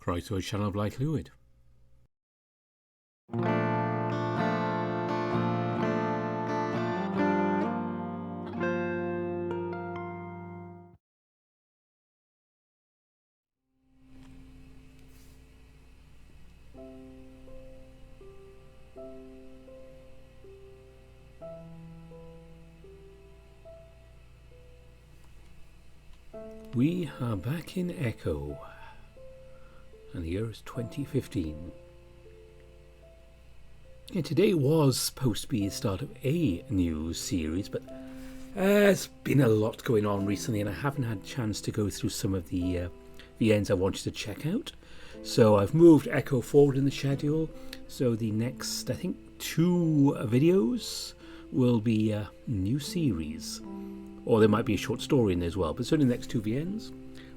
Croeso Sianel Blaid Llwyd. We are back in Echo, and the year is 2015. And today was supposed to be the start of a new series, but there's been a lot going on recently, and I haven't had a chance to go through some of the ends I wanted to check out. So I've moved Echo forward in the schedule, so the next, I think, 2 videos will be a new series. Or there might be a short story in there as well, but certainly the next 2 VNs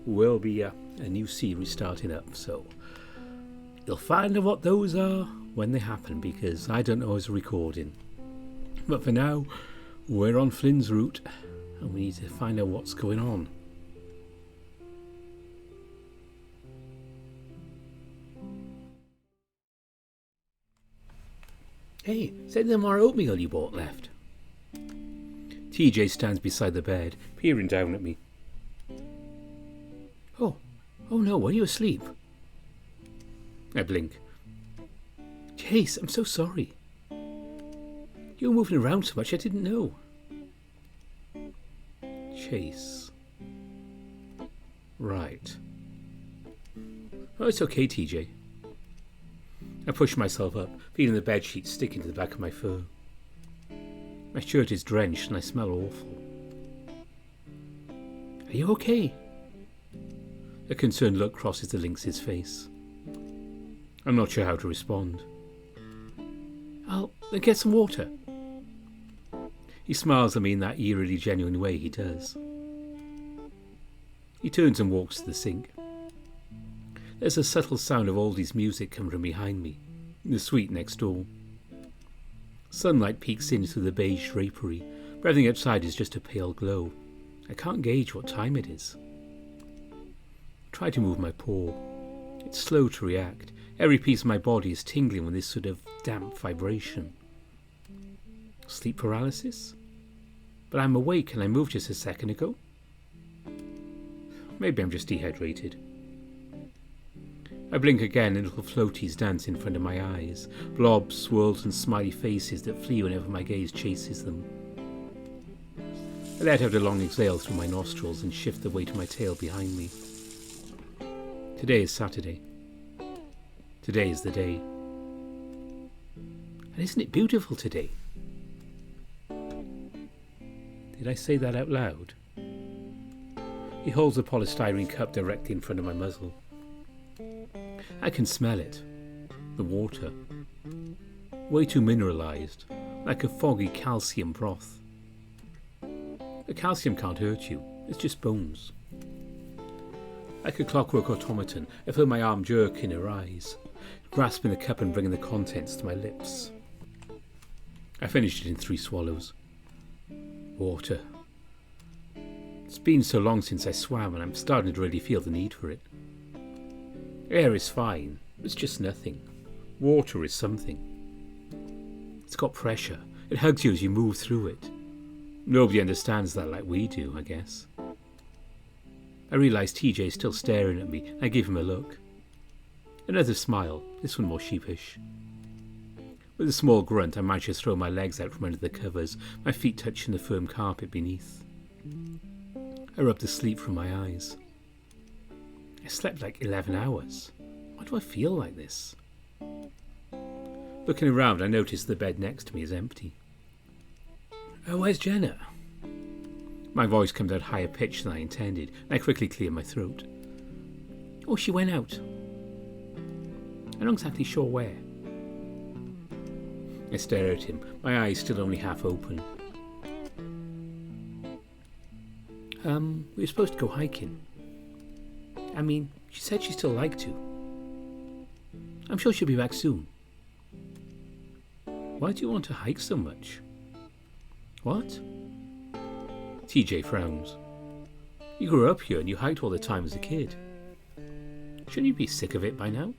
will be a new series starting up. So you'll find out what those are when they happen, because I don't know I was recording. But for now, we're on Flynn's route, and we need to find out what's going on. Hey, is there any more oatmeal you bought left? TJ stands beside the bed, peering down at me. Oh no, were you asleep? I blink. Chase, I'm so sorry. You were moving around so much I didn't know. Chase. Right. Oh, it's okay, TJ. I push myself up, feeling the bedsheet sticking to the back of my fur. My shirt is drenched and I smell awful. Are you okay? A concerned look crosses the lynx's face. I'm not sure how to respond. I'll get some water. He smiles at me in that eerily genuine way he does. He turns and walks to the sink. There's a subtle sound of oldies music coming from behind me, in the suite next door. Sunlight peeks in through the beige drapery, but everything outside is just a pale glow. I can't gauge what time it is. I try to move my paw. It's slow to react. Every piece of my body is tingling with this sort of damp vibration. Sleep paralysis? But I'm awake and I moved just a second ago. Maybe I'm just dehydrated. I blink again and little floaties dance in front of my eyes, blobs, swirls and smiley faces that flee whenever my gaze chases them. I let out a long exhale through my nostrils and shift the weight of my tail behind me. Today is Saturday. Today is the day. And isn't it beautiful today? Did I say that out loud? He holds a polystyrene cup directly in front of my muzzle. I can smell it. The water. Way too mineralized, like a foggy calcium broth. The calcium can't hurt you, it's just bones. Like a clockwork automaton, I feel my arm jerk in her eyes, grasping the cup and bringing the contents to my lips. I finished it in 3 swallows. Water. It's been so long since I swam and I'm starting to really feel the need for it. Air is fine, it's just nothing. Water is something. It's got pressure. It hugs you as you move through it. Nobody understands that like we do, I guess. I realise TJ is still staring at me. I give him a look. Another smile, this one more sheepish. With a small grunt, I manage to throw my legs out from under the covers, my feet touching the firm carpet beneath. I rub the sleep from my eyes. I slept like 11 hours. Why do I feel like this? Looking around, I notice the bed next to me is empty. Oh, where's Jenna? My voice comes out higher pitched than I intended, and I quickly clear my throat. Oh, she went out. I'm not exactly sure where. I stare at him, my eyes still only half open. We were supposed to go hiking. I mean, she said she'd still like to. I'm sure she'll be back soon. Why do you want to hike so much? What? TJ frowns. You grew up here and you hiked all the time as a kid. Shouldn't you be sick of it by now?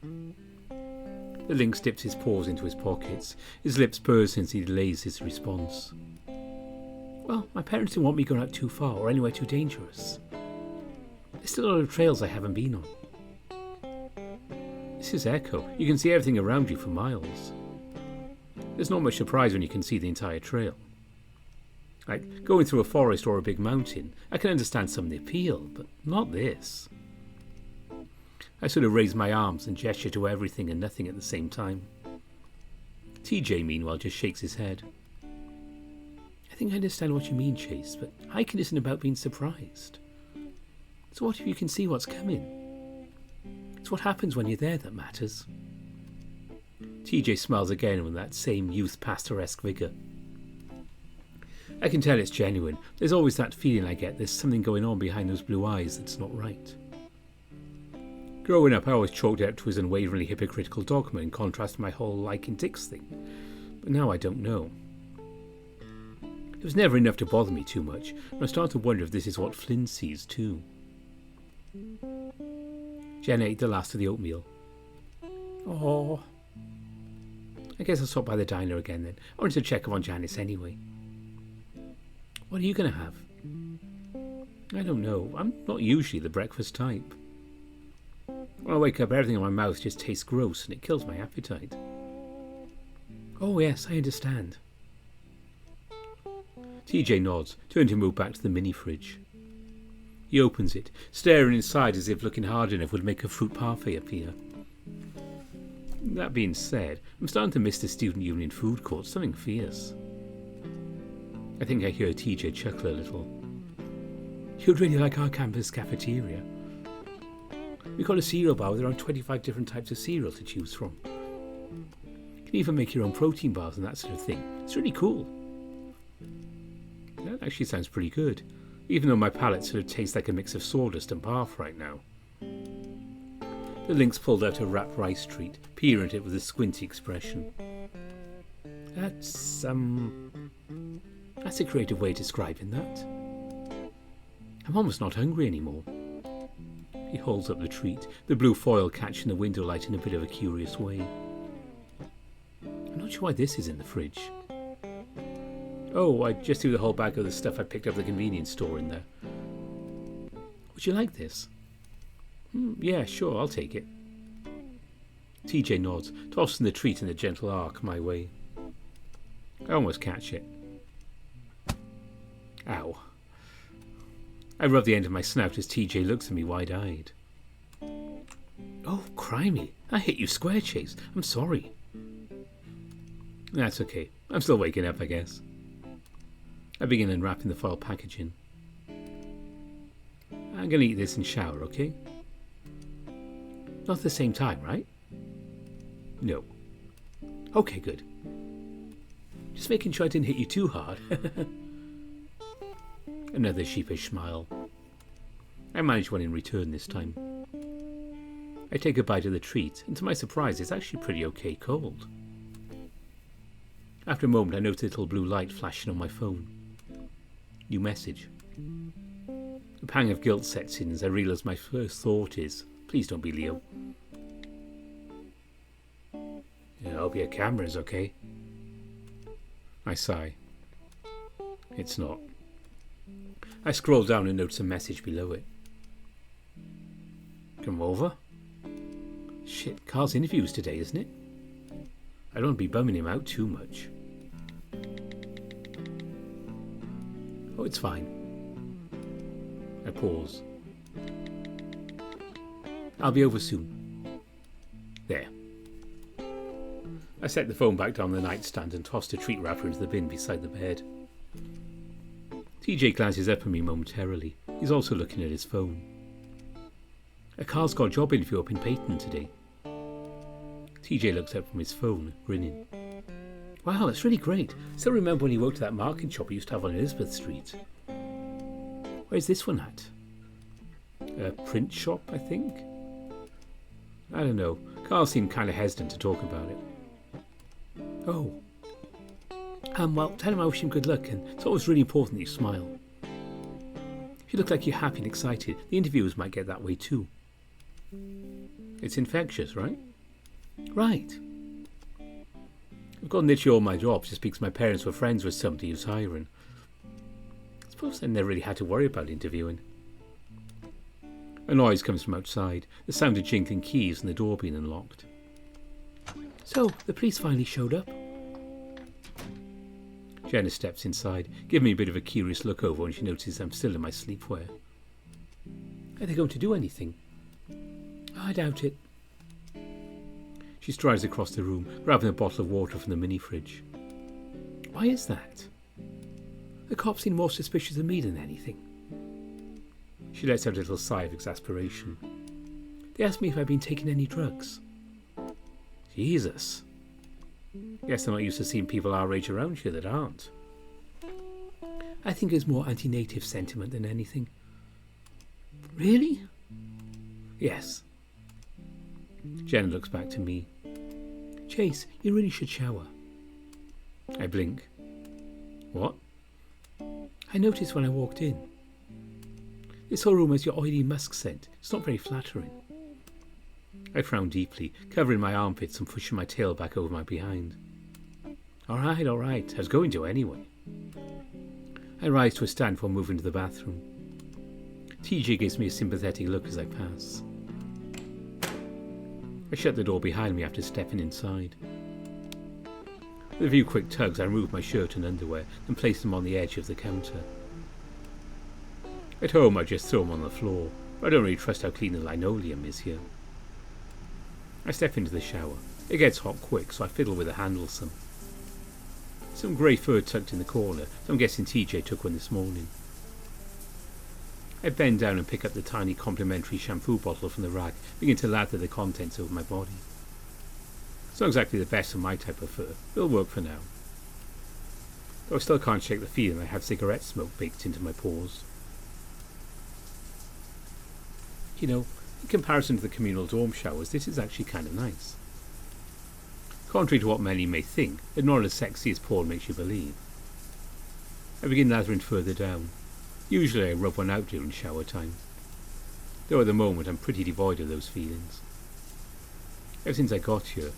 The lynx dips his paws into his pockets. His lips burst as he delays his response. Well, my parents didn't want me going out too far or anywhere too dangerous. There's still a lot of trails I haven't been on. This is Echo. You can see everything around you for miles. There's not much surprise when you can see the entire trail. Like going through a forest or a big mountain, I can understand some of the appeal, but not this. I sort of raise my arms and gesture to everything and nothing at the same time. TJ, meanwhile, just shakes his head. I think I understand what you mean, Chase, but hiking isn't about being surprised. So what if you can see what's coming? It's what happens when you're there that matters. TJ smiles again with that same youth pastor-esque vigour. I can tell it's genuine. There's always that feeling I get there's something going on behind those blue eyes that's not right. Growing up, I always chalked it up to his unwaveringly hypocritical dogma in contrast to my whole liking Dicks thing. But now I don't know. It was never enough to bother me too much, and I start to wonder if this is what Flynn sees too. Jen ate the last of the oatmeal. Oh. I guess I'll stop by the diner again then. I wanted to check up on Janice anyway. What are you going to have? I don't know. I'm not usually the breakfast type. When I wake up, everything in my mouth just tastes gross and it kills my appetite. Oh yes, I understand. TJ nods, turning to move back to the mini fridge. He opens it, staring inside as if looking hard enough would make a fruit parfait appear. That being said, I'm starting to miss the student union food court, something fierce. I think I hear TJ chuckle a little. You'd really like our campus cafeteria. We've got a cereal bar with around 25 different types of cereal to choose from. You can even make your own protein bars and that sort of thing. It's really cool. That actually sounds pretty good, even though my palate sort of tastes like a mix of sawdust and barf right now. The lynx pulled out a wrapped rice treat, peering at it with a squinty expression. That's a creative way of describing that. I'm almost not hungry anymore. He holds up the treat, the blue foil catching the window light in a bit of a curious way. I'm not sure why this is in the fridge. Oh, I just threw the whole bag of the stuff I picked up at the convenience store in there. Would you like this? Yeah, sure, I'll take it. TJ nods, tossing the treat in a gentle arc my way. I almost catch it. Ow. I rub the end of my snout as TJ looks at me wide-eyed. Oh, crimey. I hit you square, Chase. I'm sorry. That's okay. I'm still waking up, I guess. I begin unwrapping the foil packaging. I'm going to eat this and shower, okay? Not at the same time, right? No. Okay, good. Just making sure I didn't hit you too hard. Another sheepish smile. I manage one in return this time. I take a bite of the treat, and to my surprise it's actually pretty okay cold. After a moment I notice a little blue light flashing on my phone. New message. A pang of guilt sets in as I realise my first thought is, please don't be Leo. I hope your camera's okay. I sigh. It's not. I scroll down and notice a message below it. Come over? Shit, Carl's interviews today, isn't it? I don't want to be bumming him out too much. Oh, it's fine. I pause. I'll be over soon. There. I set the phone back down the nightstand and tossed a treat wrapper into the bin beside the bed. TJ glances up at me momentarily. He's also looking at his phone. Carl's got a job interview up in Peyton today. TJ looks up from his phone, grinning. Wow, that's really great. Still remember when he worked at that market shop he used to have on Elizabeth Street. Where's this one at? A print shop, I think? I don't know. Carl seemed kind of hesitant to talk about it. Oh. Well, tell him I wish him good luck, and it's always really important that you smile. If you look like you're happy and excited, the interviewers might get that way too. It's infectious, right? Right. I've got literally all my jobs just because my parents were friends with somebody who's hiring. I suppose I never really had to worry about interviewing. A noise comes from outside, the sound of jingling keys and the door being unlocked. So, the police finally showed up? Jenna steps inside, giving me a bit of a curious look over when she notices I'm still in my sleepwear. Are they going to do anything? I doubt it. She strides across the room, grabbing a bottle of water from the mini-fridge. Why is that? The cops seem more suspicious of me than anything. She lets out a little sigh of exasperation. They asked me if I'd been taking any drugs. Jesus. Guess I'm not used to seeing people our age around here that aren't. I think it's more anti-native sentiment than anything. Really? Yes. Jenna looks back to me. Chase, you really should shower. I blink. What? I noticed when I walked in. This whole room has your oily musk scent. It's not very flattering. I frown deeply, covering my armpits and pushing my tail back over my behind. All right. I was going to anyway. I rise to a stand before moving to the bathroom. TJ gives me a sympathetic look as I pass. I shut the door behind me after stepping inside. With a few quick tugs, I remove my shirt and underwear and place them on the edge of the counter. At home, I just throw them on the floor, but I don't really trust how clean the linoleum is here. I step into the shower. It gets hot quick, so I fiddle with the handle some. Some grey fur tucked in the corner, so I'm guessing TJ took one this morning. I bend down and pick up the tiny complimentary shampoo bottle from the rack, begin to lather the contents over my body. It's not exactly the best of my type of fur, but it'll work for now. Though I still can't shake the feeling I have cigarette smoke baked into my pores. You know, in comparison to the communal dorm showers, this is actually kind of nice. Contrary to what many may think, it's not as sexy as porn makes you believe. I begin lathering further down. Usually I rub one out during shower time, though at the moment I'm pretty devoid of those feelings. Ever since I got here,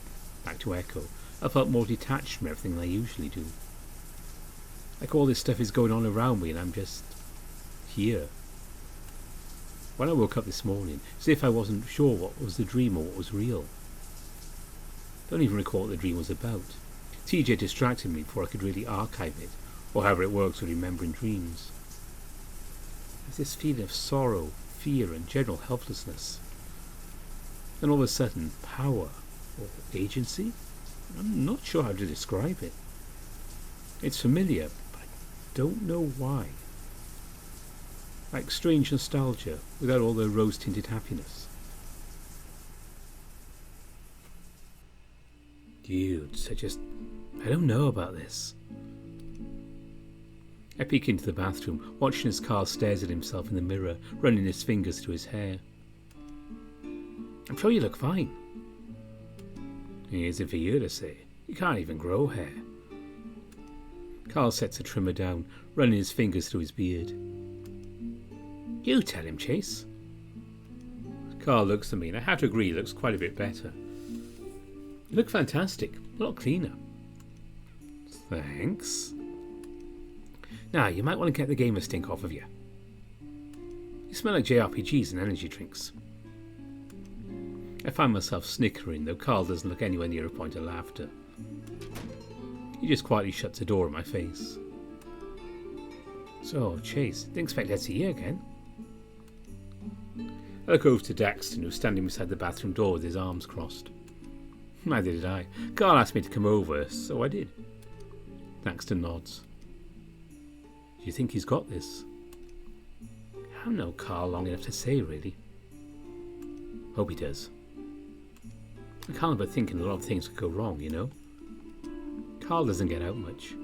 back to Echo, I felt more detached from everything than I usually do. Like all this stuff is going on around me and I'm just here. When I woke up this morning, as if I wasn't sure what was the dream or what was real. Don't even recall what the dream was about. TJ distracted me before I could really archive it, or however it works with remembering dreams. There's this feeling of sorrow, fear and general helplessness. Then all of a sudden, power, or agency? I'm not sure how to describe it. It's familiar, but I don't know why. Like strange nostalgia, without all the rose-tinted happiness. Dudes, I don't know about this. I peek into the bathroom, watching as Carl stares at himself in the mirror, running his fingers through his hair. I'm sure you look fine. Easy for you to say. You can't even grow hair. Carl sets the trimmer down, running his fingers through his beard. You tell him, Chase. Carl looks at me, and I have to agree he looks quite a bit better. You look fantastic, a lot cleaner. Thanks. Now, you might want to get the gamer stink off of you. You smell like JRPGs and energy drinks. I find myself snickering, though Carl doesn't look anywhere near a point of laughter. He just quietly shuts the door in my face. So, Chase, didn't expect to see you again. I look over to Daxton, who's standing beside the bathroom door with his arms crossed. Neither did I. Carl asked me to come over, so I did. Daxton nods. Do you think he's got this? I don't know Carl long enough to say, really. Hope he does. I can't help but thinking a lot of things could go wrong, you know? Carl doesn't get out much.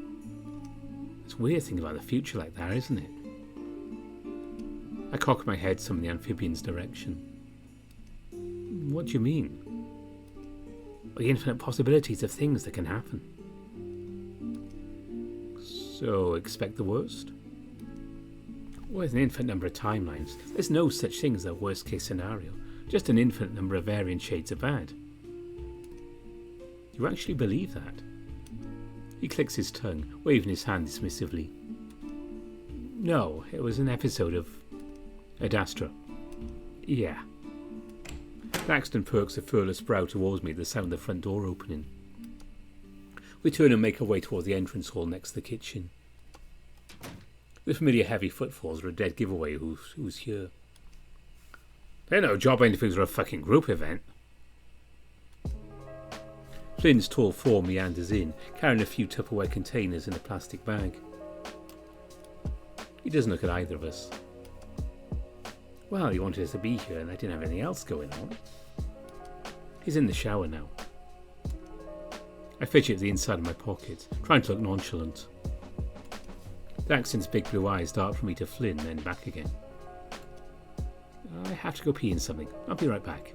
It's weird thinking about the future like that, isn't it? I cock my head some in the amphibian's direction. What do you mean? The infinite possibilities of things that can happen. So, expect the worst? With an infinite number of timelines, there's no such thing as a worst-case scenario. Just an infinite number of variant shades of bad. You actually believe that? He clicks his tongue, waving his hand dismissively. No, it was an episode of Ad Astra. Yeah. Thaxton perks a furless brow towards me at the sound of the front door opening. We turn and make our way towards the entrance hall next to the kitchen. The familiar heavy footfalls are a dead giveaway who's here. They're no job interviews or a fucking group event. Flynn's tall form meanders in, carrying a few Tupperware containers in a plastic bag. He doesn't look at either of us. Well, he wanted us to be here and I didn't have anything else going on. He's in the shower now. I fidget at the inside of my pocket, trying to look nonchalant. Thaxton's big blue eyes dart from me to Flynn, then back again. I have to go pee in something. I'll be right back.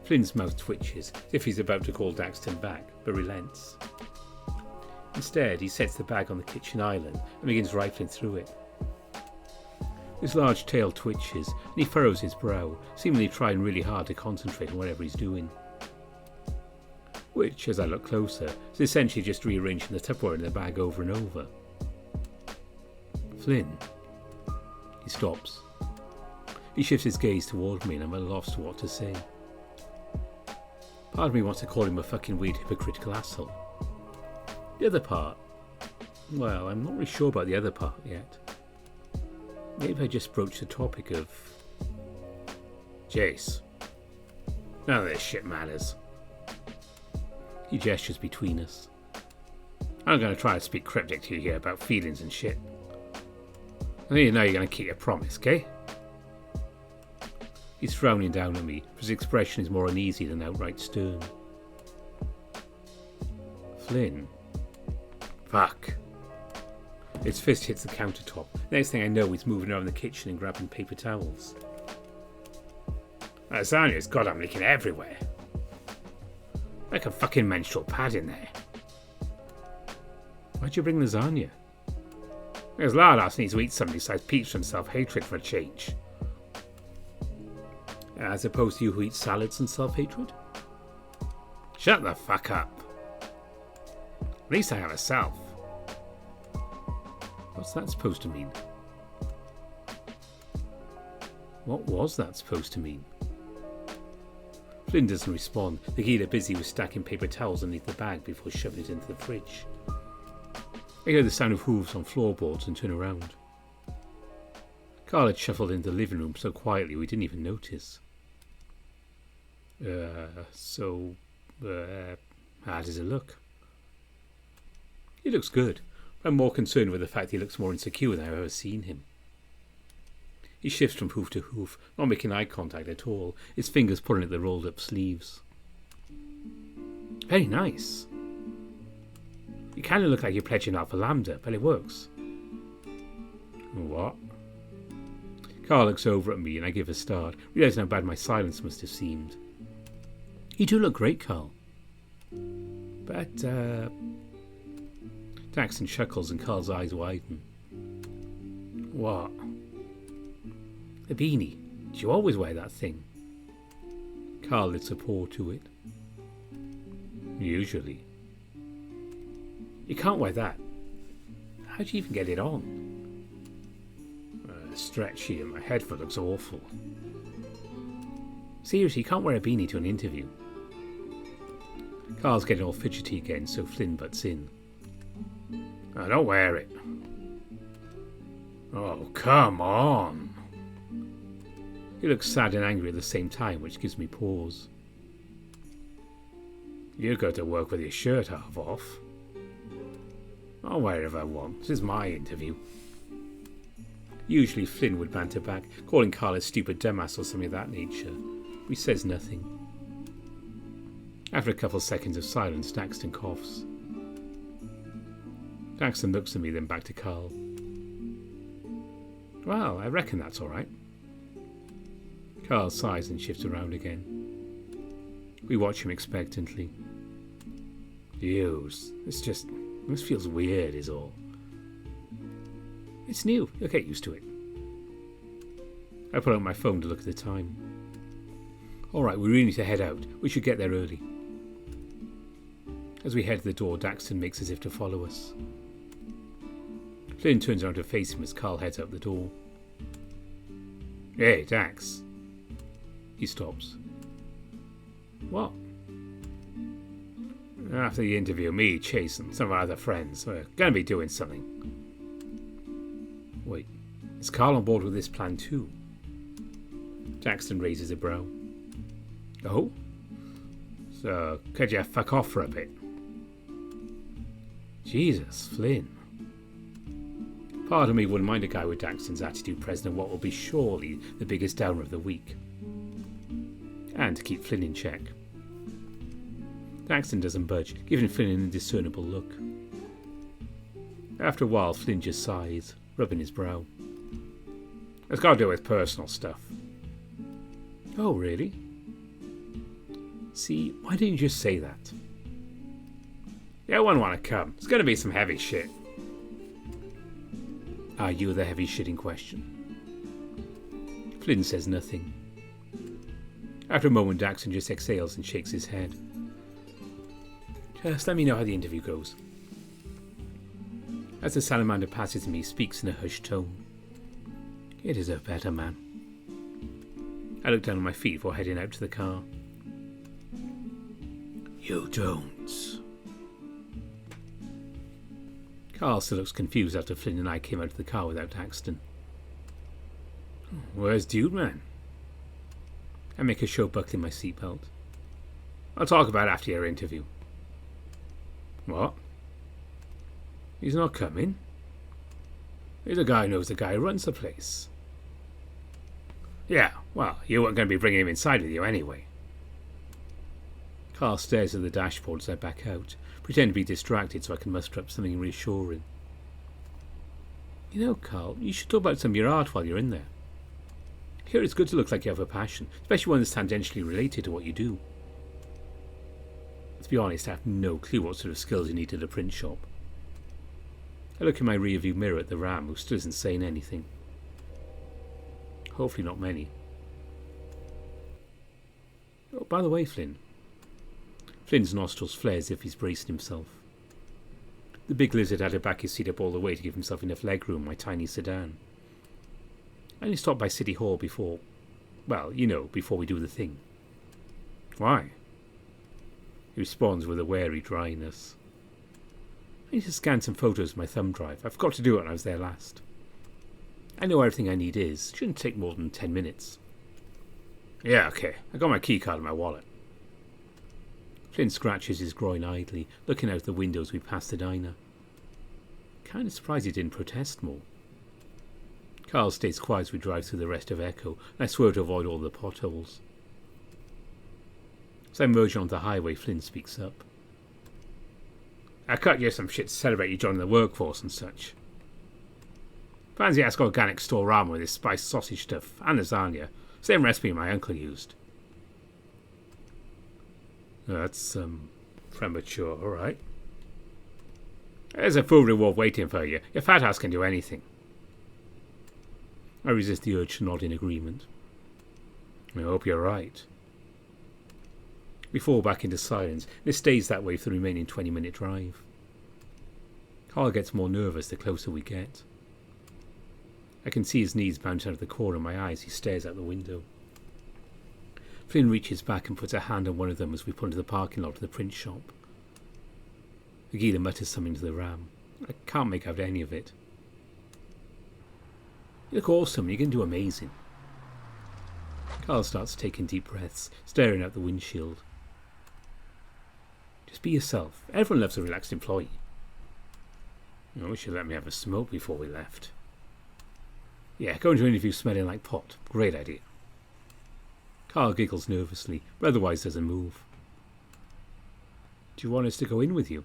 Flynn's mouth twitches, as if he's about to call Thaxton back, but relents. Instead, he sets the bag on the kitchen island and begins rifling through it. His large tail twitches, and he furrows his brow, seemingly trying really hard to concentrate on whatever he's doing. Which, as I look closer, is essentially just rearranging the Tupperware in the bag over and over. Flynn. He stops. He shifts his gaze toward me and I'm at a loss to what to say. Part of me wants to call him a fucking weird hypocritical asshole. The other part, well, I'm not really sure about the other part yet. Maybe if I just broach the topic of... Jace. None of this shit matters. He gestures between us. I'm going to try to speak cryptic to you here about feelings and shit. I need to know you're going to keep your promise, okay? He's frowning down at me, but his expression is more uneasy than outright stern. Flynn. Fuck. His fist hits the countertop. Next thing I know, he's moving around the kitchen and grabbing paper towels. Lasagna's goddamn leaking everywhere. Like a fucking menstrual pad in there. Why'd you bring lasagna? Because Lardos needs to eat something besides pizza and self-hatred for a change. As opposed to you who eat salads and self-hatred? Shut the fuck up. At least I have a self. What's that supposed to mean? What was that supposed to mean? Flynn doesn't respond. The healer busy with stacking paper towels underneath the bag before shoving it into the fridge. I hear the sound of hooves on floorboards and turn around. Carl had shuffled into the living room so quietly we didn't even notice. How does it look? He looks good. I'm more concerned with the fact he looks more insecure than I've ever seen him. He shifts from hoof to hoof, not making eye contact at all, his fingers pulling at the rolled up sleeves. Very nice. You kind of look like you're pledging Alpha Lambda, but it works. What? Carl looks over at me and I give a start, realising how bad my silence must have seemed. You do look great, Carl. But, Thaxton chuckles and Carl's eyes widen. What? A beanie. Did you always wear that thing? Carl lifts a paw to it. Usually. You can't wear that. How do you even get it on? Stretchy and my head foot looks awful. Seriously, you can't wear a beanie to an interview. Carl's getting all fidgety again, so Flynn butts in. Oh, don't wear it. Oh, come on. He looks sad and angry at the same time, which gives me pause. You go to work with your shirt half off. I'll wear it if I want. This is my interview. Usually Flynn would banter back, calling Carl a stupid dumbass or something of that nature. But he says nothing. After a couple seconds of silence, Thaxton coughs. Thaxton looks at me, then back to Carl. Well, I reckon that's all right. Carl sighs and shifts around again. We watch him expectantly. This feels weird is all. It's new, you'll get used to it. I pull out my phone to look at the time. Alright, we really need to head out. We should get there early. As we head to the door, Daxton makes as if to follow us. Flynn turns around to face him as Carl heads out the door. Hey, Dax. He stops. What? After the interview, me, Chase, and some of our other friends, we're going to be doing something. Wait, is Carl on board with this plan too? Daxton raises a brow. Oh? So, could you fuck off for a bit? Jesus, Flynn. Part of me wouldn't mind a guy with Daxton's attitude present at what will be surely the biggest downer of the week. And to keep Flynn in check. Daxton doesn't budge, giving Flynn an indiscernible look. After a while, Flynn just sighs, rubbing his brow. It's got to do with personal stuff. Oh, really? See, why didn't you just say that? Yeah, I wouldn't want to come. It's going to be some heavy shit. Are you the heavy shit in question? Flynn says nothing. After a moment, Daxton just exhales and shakes his head. Just let me know how the interview goes. As the salamander passes me, he speaks in a hushed tone. You deserve better, man. I look down on my feet before heading out to the car. You don't. Carl still looks confused after Flynn and I came out of the car without Daxton. Where's Dude Man? I make a show buckling my seatbelt. I'll talk about it after your interview. What? He's not coming? He's a guy who knows the guy who runs the place. Yeah, well, you weren't going to be bringing him inside with you anyway. Carl stares at the dashboard as I back out, pretend to be distracted so I can muster up something reassuring. You know, Carl, you should talk about some of your art while you're in there. Here it's good to look like you have a passion, especially one that's tangentially related to what you do. To be honest, I have no clue what sort of skills you need at a print shop. I look in my rearview mirror at the Ram, who still isn't saying anything. Hopefully not many. Oh, by the way, Flynn. Flynn's nostrils flare as if he's bracing himself. The big lizard had to back his seat up all the way to give himself enough legroom in my tiny sedan. I only stopped by City Hall before... well, you know, before we do the thing. Why? He responds with a wary dryness. I need to scan some photos with my thumb drive. I forgot to do it when I was there last. I know everything I need is. Shouldn't take more than 10 minutes. Yeah, okay. I got my keycard in my wallet. Flynn scratches his groin idly, looking out the window as we pass the diner. Kind of surprised he didn't protest more. Carl stays quiet as we drive through the rest of Echo, and I swerve to avoid all the potholes. As I merge onto the highway, Flynn speaks up. I cut you some shit to celebrate you joining the workforce and such. Fancy ask organic store ramen with this spiced sausage stuff and lasagna. Same recipe my uncle used. That's, premature, alright. There's a full reward waiting for you. Your fat ass can do anything. I resist the urge to nod in agreement. I hope you're right. We fall back into silence, and it stays that way for the remaining 20-minute drive. Carl gets more nervous the closer we get. I can see his knees bounce out of the corner of my eye as he stares out the window. Flynn reaches back and puts a hand on one of them as we pull into the parking lot of the print shop. Agila mutters something to the Ram. I can't make out any of it. You look awesome, you're going to do amazing. Carl starts taking deep breaths, staring out the windshield. Just be yourself. Everyone loves a relaxed employee. I wish you'd let me have a smoke before we left. Yeah, going to an interview smelling like pot. Great idea. Carl giggles nervously, but otherwise doesn't move. Do you want us to go in with you?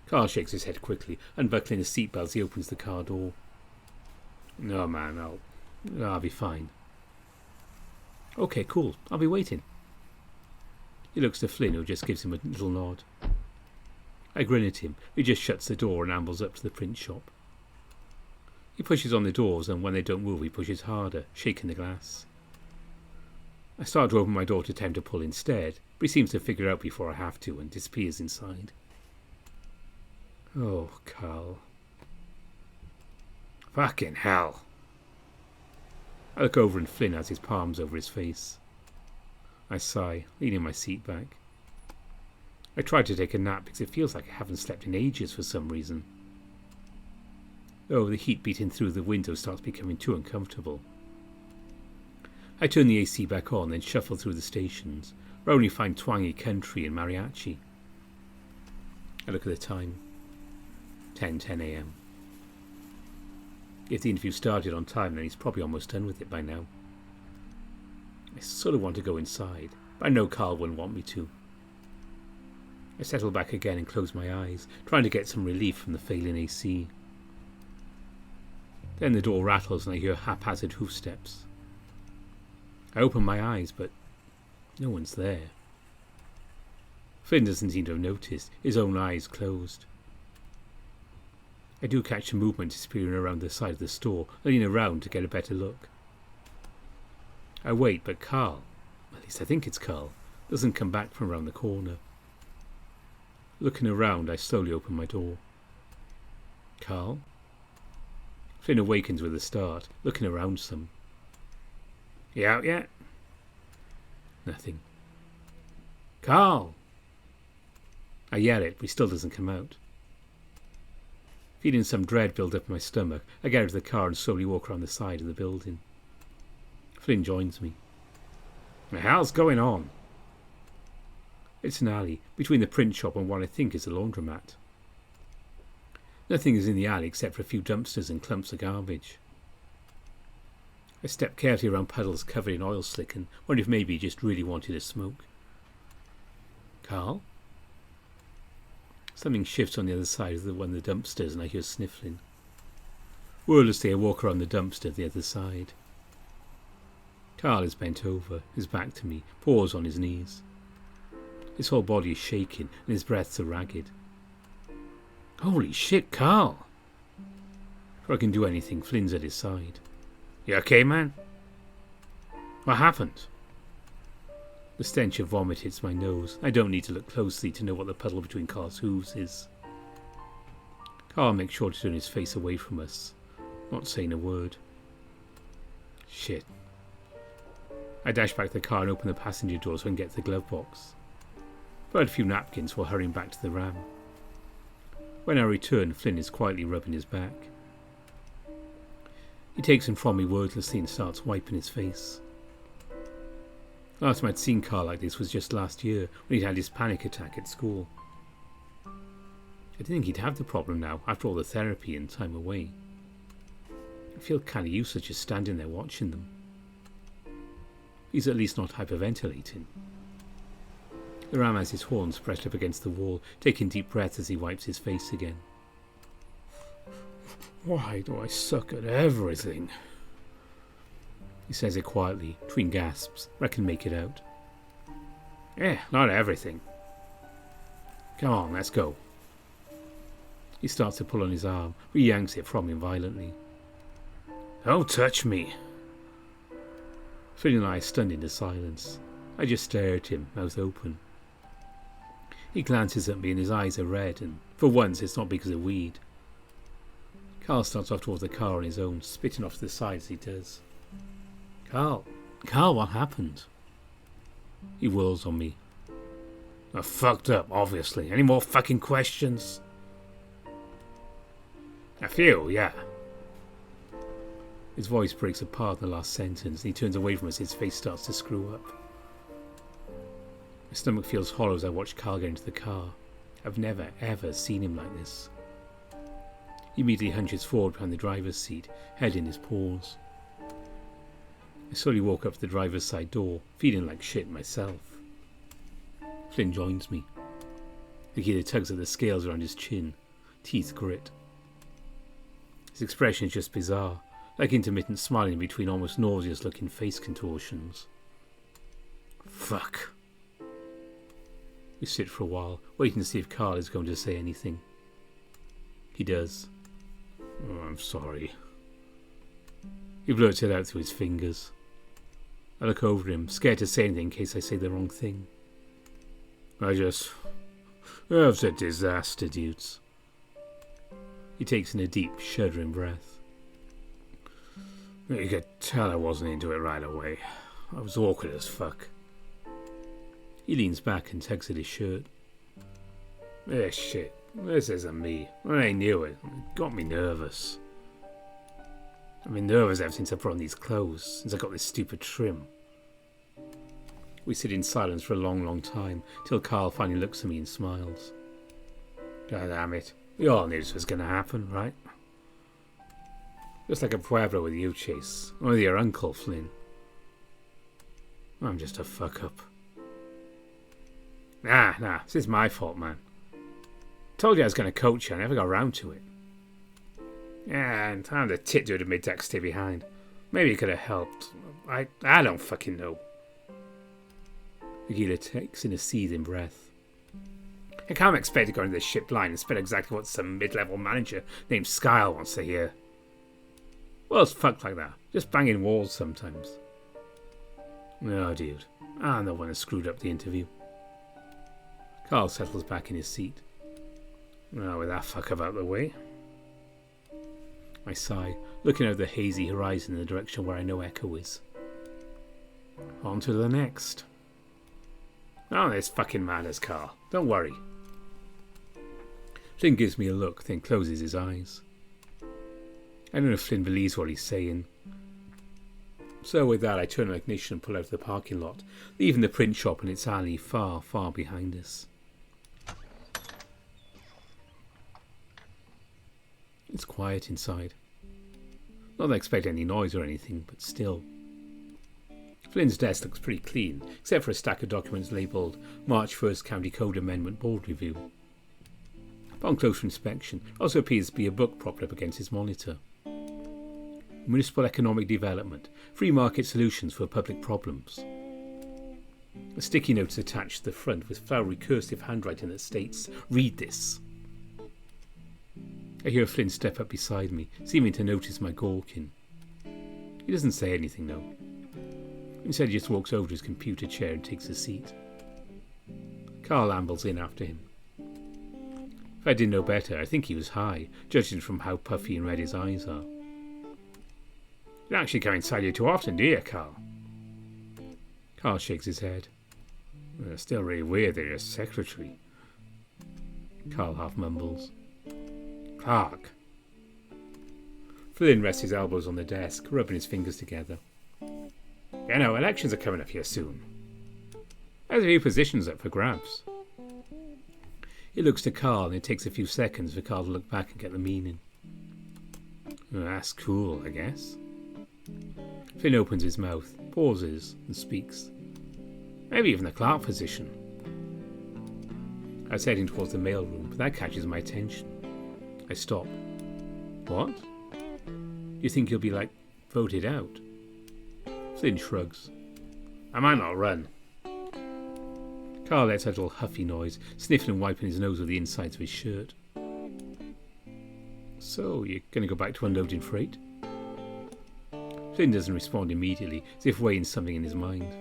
Carl shakes his head quickly, unbuckling his seatbelt as he opens the car door. No, man, I'll be fine. Okay, cool. I'll be waiting. He looks to Flynn, who just gives him a little nod. I grin at him, who just shuts the door and ambles up to the print shop. He pushes on the doors, and when they don't move he pushes harder, shaking the glass. I start to open my door to attempt to pull instead, but he seems to figure out before I have to and disappears inside. Oh, Carl. Fucking hell. I look over and Flynn has his palms over his face. I sigh, leaning my seat back. I try to take a nap because it feels like I haven't slept in ages for some reason. Oh, the heat beating through the window starts becoming too uncomfortable. I turn the AC back on, then shuffle through the stations, where I only find twangy country and mariachi. I look at the time. 10 a.m. If the interview started on time, then he's probably almost done with it by now. I sort of want to go inside, but I know Carl wouldn't want me to. I settle back again and close my eyes, trying to get some relief from the failing AC. Then the door rattles and I hear haphazard hoofsteps. I open my eyes, but no one's there. Flynn doesn't seem to have noticed, his own eyes closed. I do catch a movement disappearing around the side of the store, leaning around to get a better look. I wait, but Carl, at least I think it's Carl, doesn't come back from around the corner. Looking around, I slowly open my door. Carl? Flynn awakens with a start, looking around some. You out yet? Nothing. Carl! I yell it, but he still doesn't come out. Feeling some dread build up in my stomach, I get out of the car and slowly walk around the side of the building. Flynn joins me. What the hell's going on? It's an alley, between the print shop and what I think is a laundromat. Nothing is in the alley except for a few dumpsters and clumps of garbage. I step carefully around puddles covered in oil slick and wonder if maybe he just really wanted a smoke. Carl? Something shifts on the other side of one of the dumpsters and I hear sniffling. Wordlessly I walk around the dumpster to the other side. Carl is bent over, his back to me, paws on his knees. His whole body is shaking and his breaths are ragged. Holy shit, Carl! Before I can do anything, Flynn's at his side. You okay, man? What happened? The stench of vomit hits my nose. I don't need to look closely to know what the puddle between Carl's hooves is. Carl makes sure to turn his face away from us, not saying a word. Shit. I dash back to the car and open the passenger door so I can get to the glove box. I had a few napkins while hurrying back to the ram. When I return, Flynn is quietly rubbing his back. He takes them from me wordlessly and starts wiping his face. Last time I'd seen Carl like this was just last year, when he'd had his panic attack at school. I didn't think he'd have the problem now, after all the therapy and time away. I feel kind of useless just standing there watching them. He's at least not hyperventilating. The ram has his horns pressed up against the wall, taking deep breaths as he wipes his face again. Why do I suck at everything? He says it quietly, between gasps, but I can make it out. Not everything. Come on, let's go. He starts to pull on his arm, but he yanks it from him violently. Don't touch me. Flynn and I are stunned into silence. I just stare at him, mouth open. He glances at me and his eyes are red, and for once it's not because of weed. Carl starts off towards the car on his own, spitting off to the side as he does. Carl, what happened? He whirls on me. I fucked up, obviously. Any more fucking questions? A few, yeah. His voice breaks apart in the last sentence, and he turns away from us. His face starts to screw up. My stomach feels hollow as I watch Carl get into the car. I've never, ever seen him like this. He immediately hunches forward behind the driver's seat, head in his paws. I slowly walk up to the driver's side door, feeling like shit myself. Flynn joins me. I hear the tugs of the scales around his chin, teeth grit. His expression is just bizarre, like intermittent smiling between almost nauseous-looking face contortions. Fuck. We sit for a while, waiting to see if Carl is going to say anything. He does. Oh, I'm sorry. He blurts it out through his fingers. I look over him, scared to say anything in case I say the wrong thing. It was a disaster, dudes. He takes in a deep, shuddering breath. You could tell I wasn't into it right away. I was awkward as fuck. He leans back and tugs at his shirt. Shit. This isn't me. I knew it. It got me nervous. I've been nervous ever since I put on these clothes, since I got this stupid trim. We sit in silence for a long, long time, till Carl finally looks at me and smiles. God damn it. We all knew this was going to happen, right? Just like a Pueblo with you, Chase. Or with your uncle, Flynn. I'm just a fuck-up. Nah, this is my fault, man. Told you I was going to coach you, I never got around to it. Yeah, and I'm the tit dude who made Dak stay behind. Maybe it could have helped. I don't fucking know. Aguila takes in a seething breath. I can't expect to go into this ship blind and spell exactly what some mid-level manager named Skyle wants to hear. Well, it's fucked like that. Just banging walls sometimes. No, dude. I'm the one who screwed up the interview. Carl settles back in his seat. Well, with that fuck out of the way. I sigh, looking over the hazy horizon in the direction where I know Echo is. On to the next. Oh, this fucking matters, Carl. Don't worry. Flynn gives me a look, then closes his eyes. I don't know if Flynn believes what he's saying. So with that, I turn on ignition and pull out of the parking lot, leaving the print shop and its alley far, far behind us. It's quiet inside. Not that I expect any noise or anything, but still. Flynn's desk looks pretty clean, except for a stack of documents labelled March 1st County Code Amendment Board Review. Upon closer inspection, it also appears to be a book propped up against his monitor. Municipal Economic Development, Free Market Solutions for Public Problems. A sticky note is attached to the front with flowery cursive handwriting that states, "Read this." I hear Flynn step up beside me, seeming to notice my gawking. He doesn't say anything though. Instead he just walks over to his computer chair and takes a seat. Carl ambles in after him. If I didn't know better, I think he was high, judging from how puffy and red his eyes are. You don't actually come inside here too often, do you, Carl? Carl shakes his head. Well, it's still really weird that you're a secretary. Carl half mumbles. Clark. Flynn rests his elbows on the desk, rubbing his fingers together. You know, elections are coming up here soon. There's a few positions up for grabs. He looks to Carl and it takes a few seconds for Carl to look back and get the meaning. Well, that's cool, I guess. Flynn opens his mouth, pauses, and speaks. Maybe even the clerk position. I was heading towards the mailroom, but that catches my attention. I stop. What? You think you'll be, voted out? Flynn shrugs. I might not run. Carl lets out a little huffy noise, sniffing and wiping his nose with the insides of his shirt. So, you're going to go back to unloading freight? Flynn doesn't respond immediately, as if weighing something in his mind.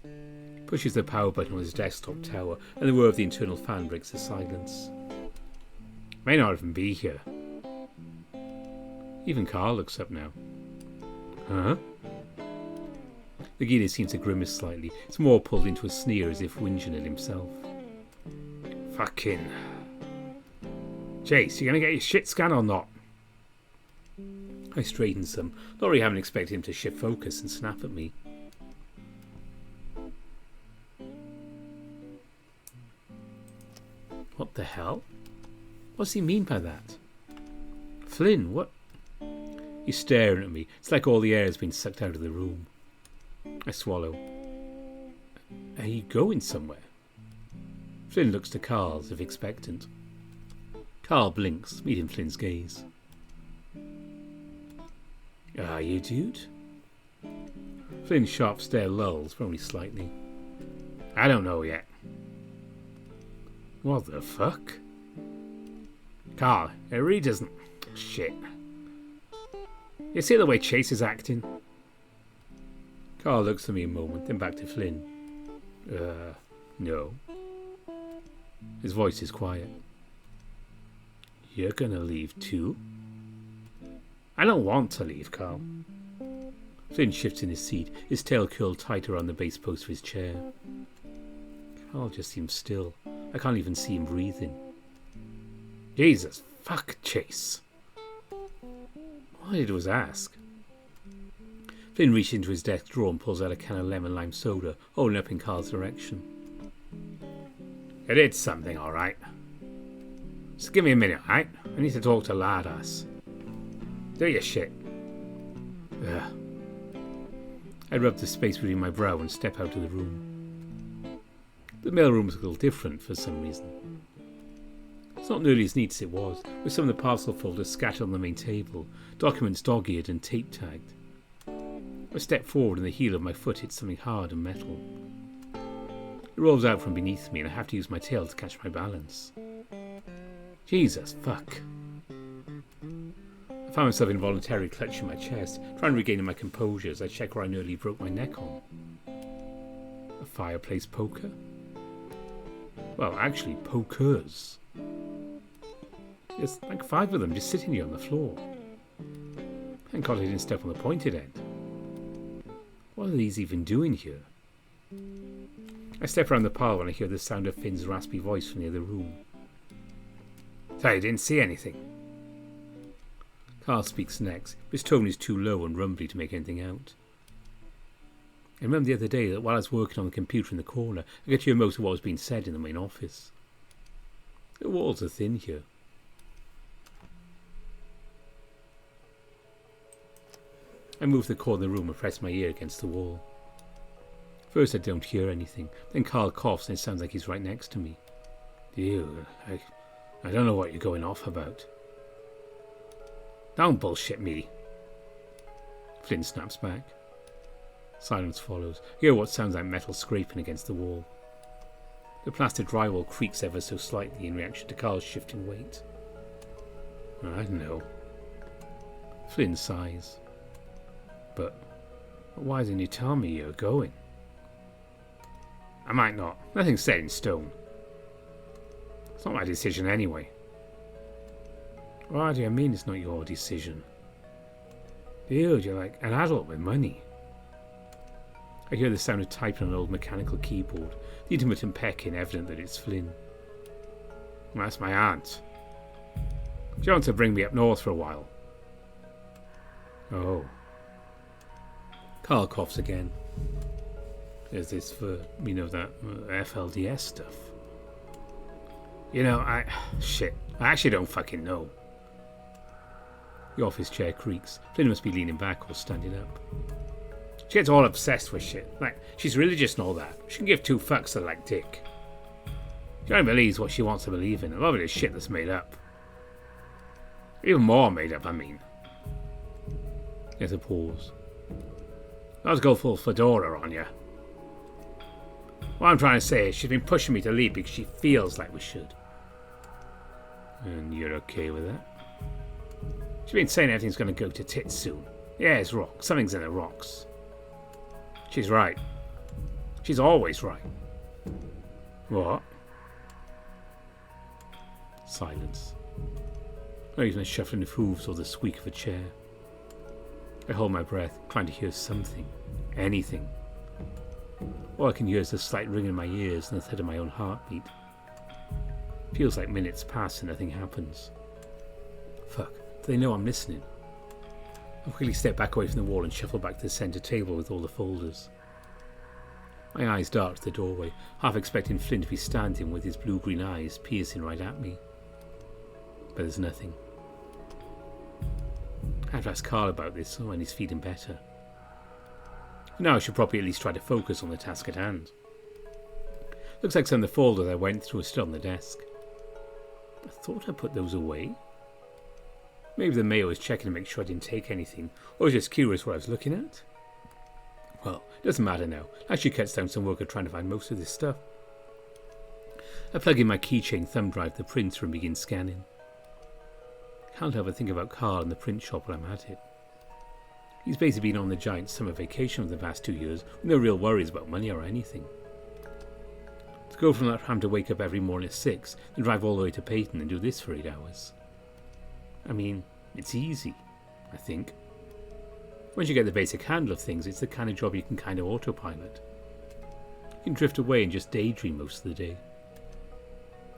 He pushes the power button on his desktop tower, and the whir of the internal fan breaks the silence. May not even be here. Even Carl looks up now. Huh? The Guinness seems to grimace slightly. It's more pulled into a sneer as if whinging at himself. Fucking... Chase, you gonna get your shit scanned or not? I straighten some, not really having expected him to shift focus and snap at me. What the hell? What's he mean by that? Flynn, what? He's staring at me. It's like all the air has been sucked out of the room. I swallow. Are you going somewhere? Flynn looks to Carl as if expectant. Carl blinks, meeting Flynn's gaze. Are you, dude? Flynn's sharp stare lulls, but only slightly. I don't know yet. What the fuck? Carl, it really doesn't... Shit. You see the way Chase is acting? Carl looks at me a moment, then back to Flynn. No. His voice is quiet. You're gonna leave too? I don't want to leave, Carl. Flynn shifts in his seat, his tail curled tight around the base post of his chair. Carl just seems still. I can't even see him breathing. Jesus, fuck, Chase. All I did was ask. Flynn reaches into his desk drawer and pulls out a can of lemon lime soda, holding up in Carl's direction. You did something, all right. Just give me a minute, all right? I need to talk to Lardass. Do your shit. Ugh. I rub the space between my brow and step out of the room. The mailroom's a little different for some reason. It's not nearly as neat as it was, with some of the parcel folders scattered on the main table, documents dog-eared and tape-tagged. I step forward and the heel of my foot hits something hard and metal. It rolls out from beneath me and I have to use my tail to catch my balance. Jesus, fuck. I found myself involuntarily clutching my chest, trying to regain my composure as I check where I nearly broke my neck on. A fireplace poker? Well, actually, pokers. There's like 5 of them just sitting here on the floor. Thank God I didn't step on the pointed end. What are these even doing here? I step around the pile when I hear the sound of Finn's raspy voice from the other room. So you didn't see anything? Carl speaks next. His tone is too low and rumbly to make anything out. I remember the other day that while I was working on the computer in the corner, I could hear most of what was being said in the main office. The walls are thin here. I move to the corner of the room and press my ear against the wall. First I don't hear anything, then Carl coughs and it sounds like he's right next to me. Ew, I don't know what you're going off about. Don't bullshit me. Flynn snaps back. Silence follows. I hear what sounds like metal scraping against the wall. The plastered drywall creaks ever so slightly in reaction to Carl's shifting weight. I don't know. Flynn sighs. But why didn't you tell me you were going? I might not. Nothing's set in stone. It's not my decision anyway. Why do you mean it's not your decision? Dude, you're like an adult with money. I hear the sound of typing on an old mechanical keyboard, the intermittent pecking evident that it's Flynn. That's my aunt. She wants to bring me up north for a while. Oh. Carl coughs again. Is this for, that FLDS stuff? Shit. I actually don't fucking know. The office chair creaks. Flynn must be leaning back or standing up. She gets all obsessed with shit. Like, she's religious and all that. She can give 2 fucks that like dick. She only believes what she wants to believe in. A lot of it is shit that's made up. Even more made up, I mean. There's a pause. Let's go full fedora on you. What I'm trying to say is she's been pushing me to leave because she feels like we should. And you're okay with that? She's been saying everything's going to go to tits soon. Yeah, it's rock. Something's in the rocks. She's right. She's always right. What? Silence. Not even a shuffling of hooves or the squeak of a chair. I hold my breath, trying to hear something. Anything. All I can hear is the slight ring in my ears and the thud of my own heartbeat. Feels like minutes pass and nothing happens. Fuck, do they know I'm listening? I quickly step back away from the wall and shuffle back to the centre table with all the folders. My eyes dart to the doorway, half expecting Flynn to be standing with his blue-green eyes piercing right at me. But there's nothing. I have to ask Carl about this when he's feeling better. Now I should probably at least try to focus on the task at hand. Looks like some of the folders I went through are still on the desk. I thought I put those away. Maybe the mayor was checking to make sure I didn't take anything, or was just curious what I was looking at. Well, doesn't matter now. Actually cuts down some work of trying to find most of this stuff. I plug in my keychain thumb drive to the printer and begin scanning. Can't help but think about Carl and the print shop while I'm at it. He's basically been on the giant summer vacation for the past 2 years with no real worries about money or anything. To go from that having to wake up every morning at 6 and drive all the way to Peyton and do this for 8 hours. I mean, it's easy, I think. Once you get the basic handle of things, it's the kind of job you can kind of autopilot. You can drift away and just daydream most of the day.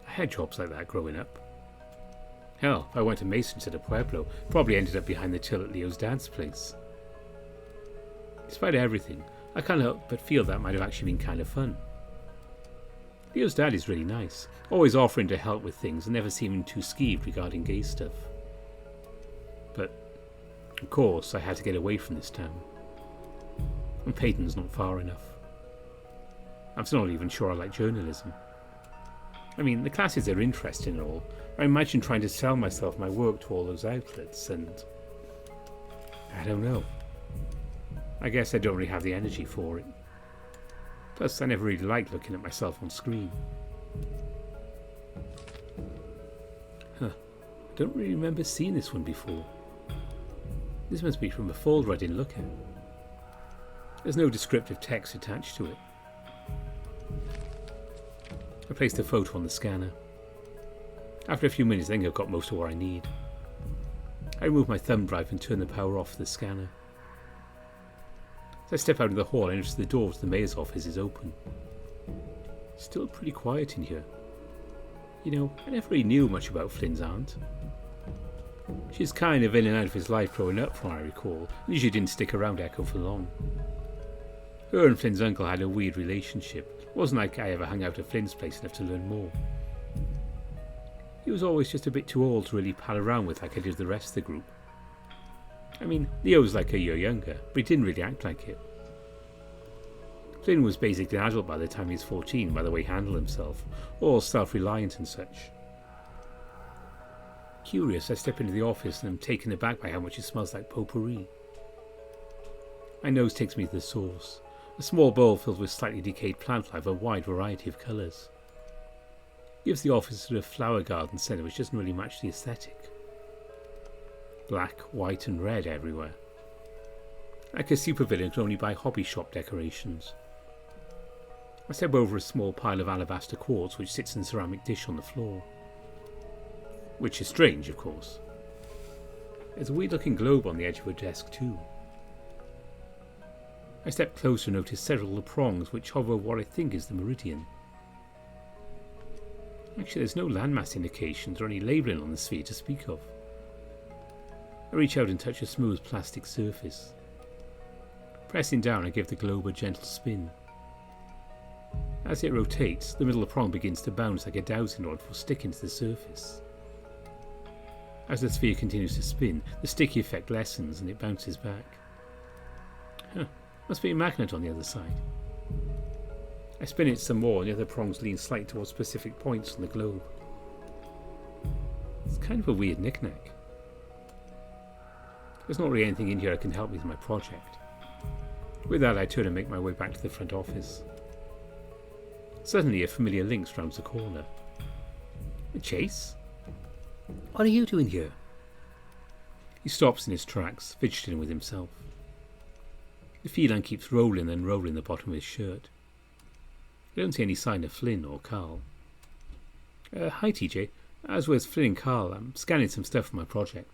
I had jobs like that growing up. Hell, if I went to Mason instead of Pueblo, probably ended up behind the till at Leo's dad's place. Despite everything, I can't help but feel that might have actually been kind of fun. Leo's dad is really nice, always offering to help with things and never seeming too skeeved regarding gay stuff. But, of course, I had to get away from this town. And Peyton's not far enough. I'm still not even sure I like journalism. I mean, the classes are interesting and all. I imagine trying to sell myself my work to all those outlets and... I don't know. I guess I don't really have the energy for it. Plus, I never really liked looking at myself on screen. I don't really remember seeing this one before. This must be from a folder I didn't look at. There's no descriptive text attached to it. I placed the photo on the scanner. After a few minutes, I think I've got most of what I need. I remove my thumb drive and turn the power off the scanner. As I step out of the hall, I notice the door to the mayor's office is open. Still pretty quiet in here. You know, I never really knew much about Flynn's aunt. She's kind of in and out of his life growing up, from what I recall, and usually didn't stick around Echo for long. Her and Flynn's uncle had a weird relationship. It wasn't like I ever hung out at Flynn's place enough to learn more. He was always just a bit too old to really pal around with like I did the rest of the group. I mean, Leo was like a year younger, but he didn't really act like it. Flynn was basically an adult by the time he was 14 by the way he handled himself, all self-reliant and such. Curious, I step into the office and am taken aback by how much it smells like potpourri. My nose takes me to the source, a small bowl filled with slightly decayed plant life of a wide variety of colours. It gives the office a sort of flower garden centre which doesn't really match the aesthetic. Black, white and red everywhere. Like a supervillain could only buy hobby shop decorations. I step over a small pile of alabaster quartz which sits in a ceramic dish on the floor. Which is strange, of course. There's a weird looking globe on the edge of her desk too. I step closer and notice several of the prongs which hover over what I think is the meridian. Actually, there's no landmass indications or any labelling on the sphere to speak of. I reach out and touch a smooth plastic surface. Pressing down, I give the globe a gentle spin. As it rotates, the middle of the prong begins to bounce like a dowsing rod for sticking to the surface. As the sphere continues to spin, the sticky effect lessens and it bounces back. Must be a magnet on the other side. I spin it some more and the other prongs lean slightly towards specific points on the globe. It's kind of a weird knick-knack. There's not really anything in here that can help me with my project. With that, I turn and make my way back to the front office. Suddenly, a familiar lynx rounds the corner. Chase? What are you doing here? He stops in his tracks, fidgeting with himself. The feline keeps rolling and rolling the bottom of his shirt. I don't see any sign of Flynn or Carl. Hi TJ, as was Flynn and Carl, I'm scanning some stuff for my project.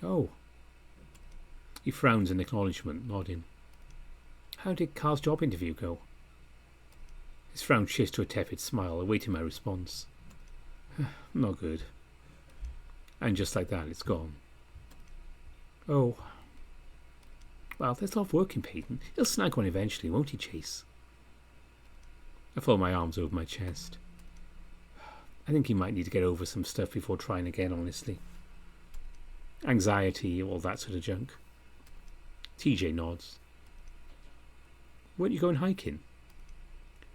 Oh. He frowns in acknowledgement, nodding. How did Carl's job interview go? His frown shifts to a tepid smile, awaiting my response. Not good. And just like that, it's gone. Oh. Well, there's a lot of work in Peyton. He'll snag one eventually, won't he, Chase? I fold my arms over my chest. I think he might need to get over some stuff before trying again, honestly. Anxiety, all that sort of junk. TJ nods. Weren't you going hiking?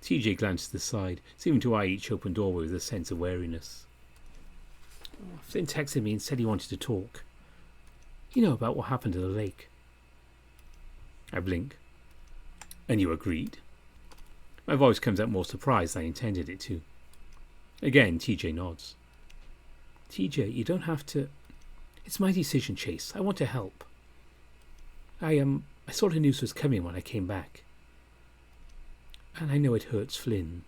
TJ glanced to the side, seeming to eye each open doorway with a sense of wariness. Flynn texted me and said he wanted to talk. You know about what happened to the lake. I blink. And you agreed? My voice comes out more surprised than I intended it to. Again, TJ nods. TJ, you don't have to... It's my decision, Chase. I want to help. I saw the news was coming when I came back. And I know it hurts Flynn.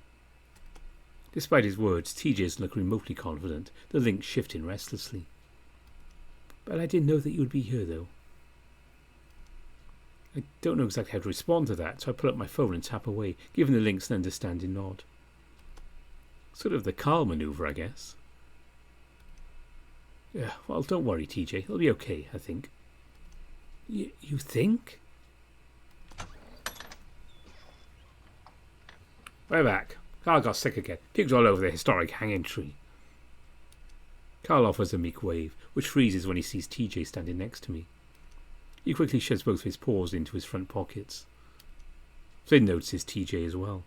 Despite his words, TJ doesn't look remotely confident, the link shifting restlessly. But I didn't know that you would be here, though. I don't know exactly how to respond to that, so I pull up my phone and tap away, giving the links an understanding nod. Sort of the Carl manoeuvre, I guess. Yeah, well, don't worry, TJ. It'll be okay, I think. You think? We're back. Carl got sick again. Pigs all over the historic hanging tree. Carl offers a meek wave, which freezes when he sees TJ standing next to me. He quickly shoves both of his paws into his front pockets. Flynn notices TJ as well.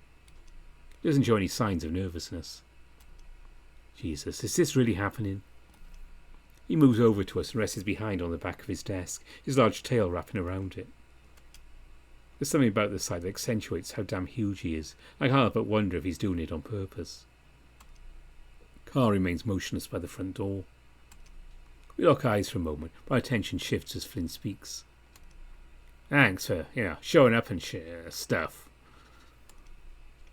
He doesn't show any signs of nervousness. Jesus, is this really happening? He moves over to us and rests his behind on the back of his desk, his large tail wrapping around it. There's something about the sight that accentuates how damn huge he is. I can't help but wonder if he's doing it on purpose. Carl remains motionless by the front door. We lock eyes for a moment, but our attention shifts as Flynn speaks. Thanks for, showing up and stuff.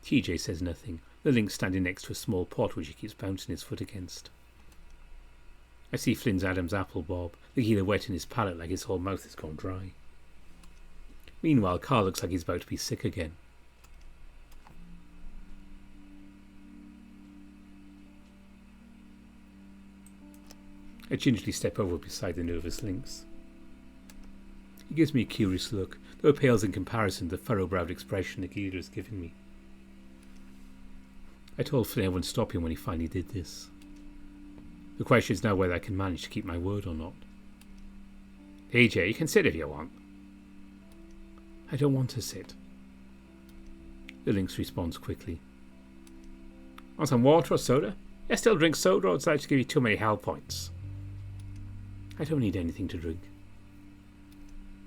TJ says nothing, the link standing next to a small pot which he keeps bouncing his foot against. I see Flynn's Adam's apple bob, the healer wetting his palate like his whole mouth has gone dry. Meanwhile, Carl looks like he's about to be sick again. I gingerly step over beside the nervous lynx. He gives me a curious look, though it pales in comparison to the furrow-browed expression the healer is giving me. I told Flynn I wouldn't stop him when he finally did this. The question is now whether I can manage to keep my word or not. TJ, you can sit if you want. I don't want to sit. The lynx responds quickly. Want some water or soda? I still drink soda, or it's like to give you too many health points. I don't need anything to drink.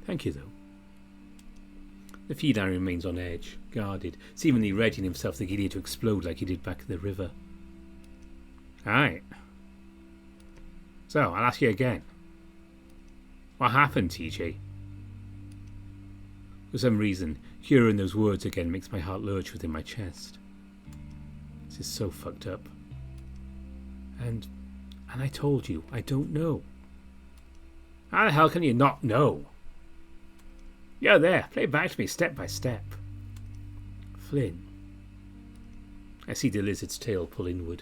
Thank you, though. The feline remains on edge, guarded, seemingly readying himself the giddy to explode like he did back at the river. Aye. So, I'll ask you again. What happened, TJ? For some reason, hearing those words again makes my heart lurch within my chest. This is so fucked up. And I told you, I don't know. How the hell can you not know? Yeah, there, play back to me step by step. Flynn. I see the lizard's tail pull inward.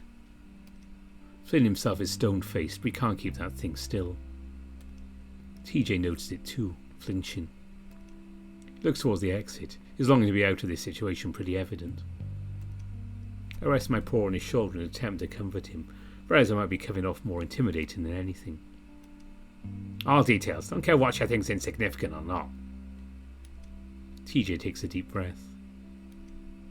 Flynn himself is stone-faced, but he can't keep that thing still. TJ noticed it too, flinching. He looks towards the exit, his longing to be out of this situation pretty evident. I rest my paw on his shoulder in an attempt to comfort him, whereas I might be coming off more intimidating than anything. All details, don't care what you think's insignificant or not. TJ takes a deep breath.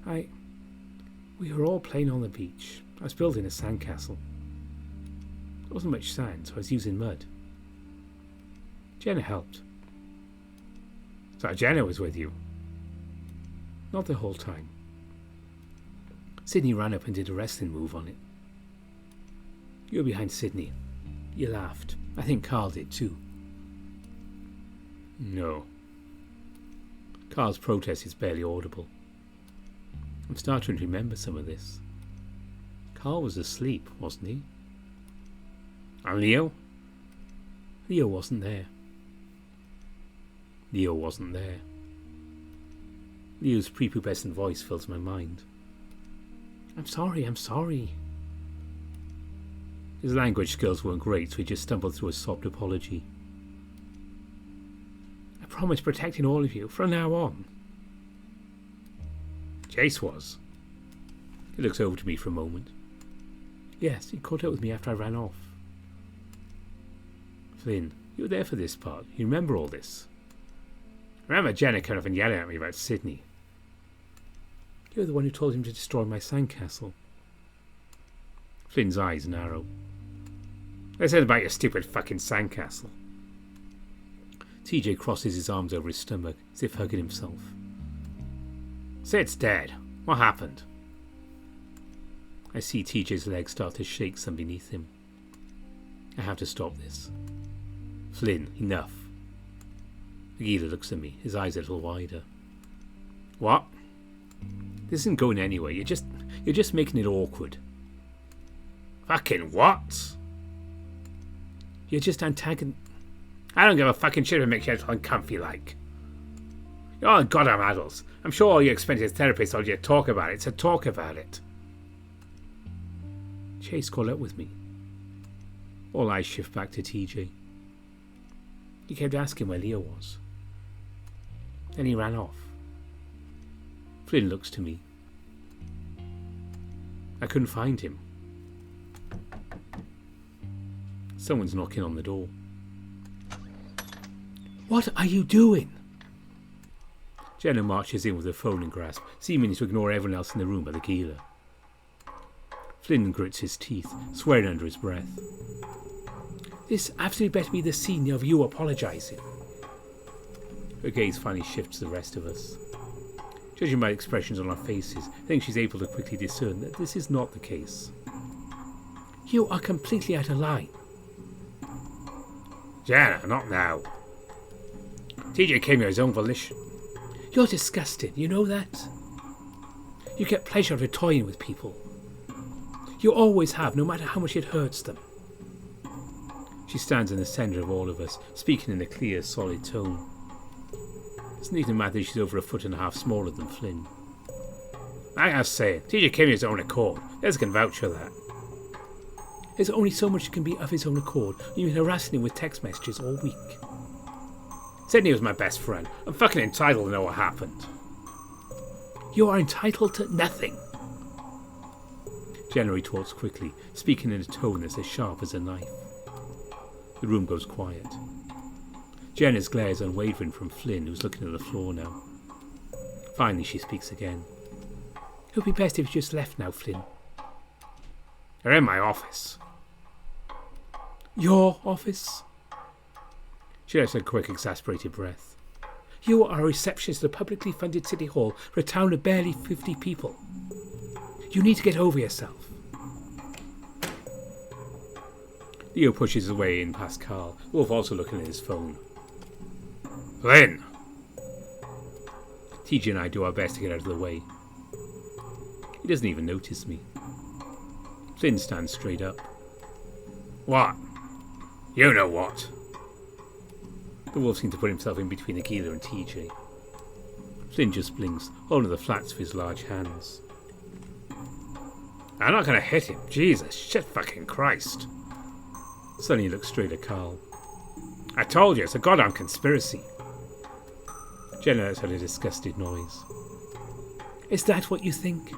We were all playing on the beach. I was building a sandcastle. There wasn't much sand, so I was using mud. Jenna helped. So Jenna was with you? Not the whole time. Sydney ran up and did a wrestling move on it. You were behind Sydney. You laughed. I think Carl did too. No. Carl's protest is barely audible. I'm starting to remember some of this. Carl was asleep, wasn't he? And Leo? Leo wasn't there. Leo wasn't there. Leo's prepubescent voice fills my mind. I'm sorry. His language skills weren't great, so he just stumbled through a sobbed apology. I promised protecting all of you from now on. Jace was. He looks over to me for a moment. Yes, he caught up with me after I ran off. Flynn, you were there for this part. You remember all this. I remember Jenna coming up and yelling at me about Sydney. You're the one who told him to destroy my sandcastle. Flynn's eyes narrow. I said about your stupid fucking sandcastle. TJ crosses his arms over his stomach, as if hugging himself. Sid's dead. What happened? I see TJ's legs start to shake some beneath him. I have to stop this. Flynn, enough. The Gila looks at me, his eyes a little wider. What? This isn't going anywhere. You're just making it awkward. Fucking what? You're just antagon... I don't give a fucking shit if it makes you uncomfy like. You're all goddamn adults. I'm sure all your expensive therapists told you to talk about it, so talk about it. Chase caught up with me. All eyes shift back to TJ. He kept asking where Leo was. Then he ran off. Flynn looks to me. I couldn't find him. Someone's knocking on the door. What are you doing? Jenna marches in with her phone in grasp, seeming to ignore everyone else in the room but the Gila. Flynn grits his teeth, swearing under his breath. This absolutely better be the scene of you apologising. Her gaze finally shifts to the rest of us. Judging by expressions on our faces, I think she's able to quickly discern that this is not the case. You are completely out of line. Jenna, not now. TJ came here his own volition. You're disgusting, you know that? You get pleasure out of toying with people. You always have, no matter how much it hurts them. She stands in the centre of all of us, speaking in a clear, solid tone. It doesn't even matter if she's over 1.5 feet smaller than Flynn. I gotta say, TJ came here his own accord. Liz can vouch for that. There's only so much can be of his own accord. You've been harassing him with text messages all week. Sydney was my best friend. I'm fucking entitled to know what happened. You are entitled to nothing. Jenna retorts quickly, speaking in a tone that's as sharp as a knife. The room goes quiet. Jenna's glare is unwavering from Flynn, who's looking at the floor now. Finally, she speaks again. It would be best if you just left now, Flynn. They're in my office. Your office? She lets a quick, exasperated breath. You are a receptionist at a publicly funded city hall for a town of barely 50 people. You need to get over yourself. Leo pushes his way in past Carl, Wolf also looking at his phone. Flynn! TJ and I do our best to get out of the way. He doesn't even notice me. Flynn stands straight up. What? You know what? The wolf seemed to put himself in between Aquila and TJ. Flynn just blinks, holding the flats of his large hands. I'm not going to hit him. Jesus, shit fucking Christ. Suddenly he looks straight at Carl. I told you, it's a goddamn conspiracy. Jenna lets out a disgusted noise. Is that what you think?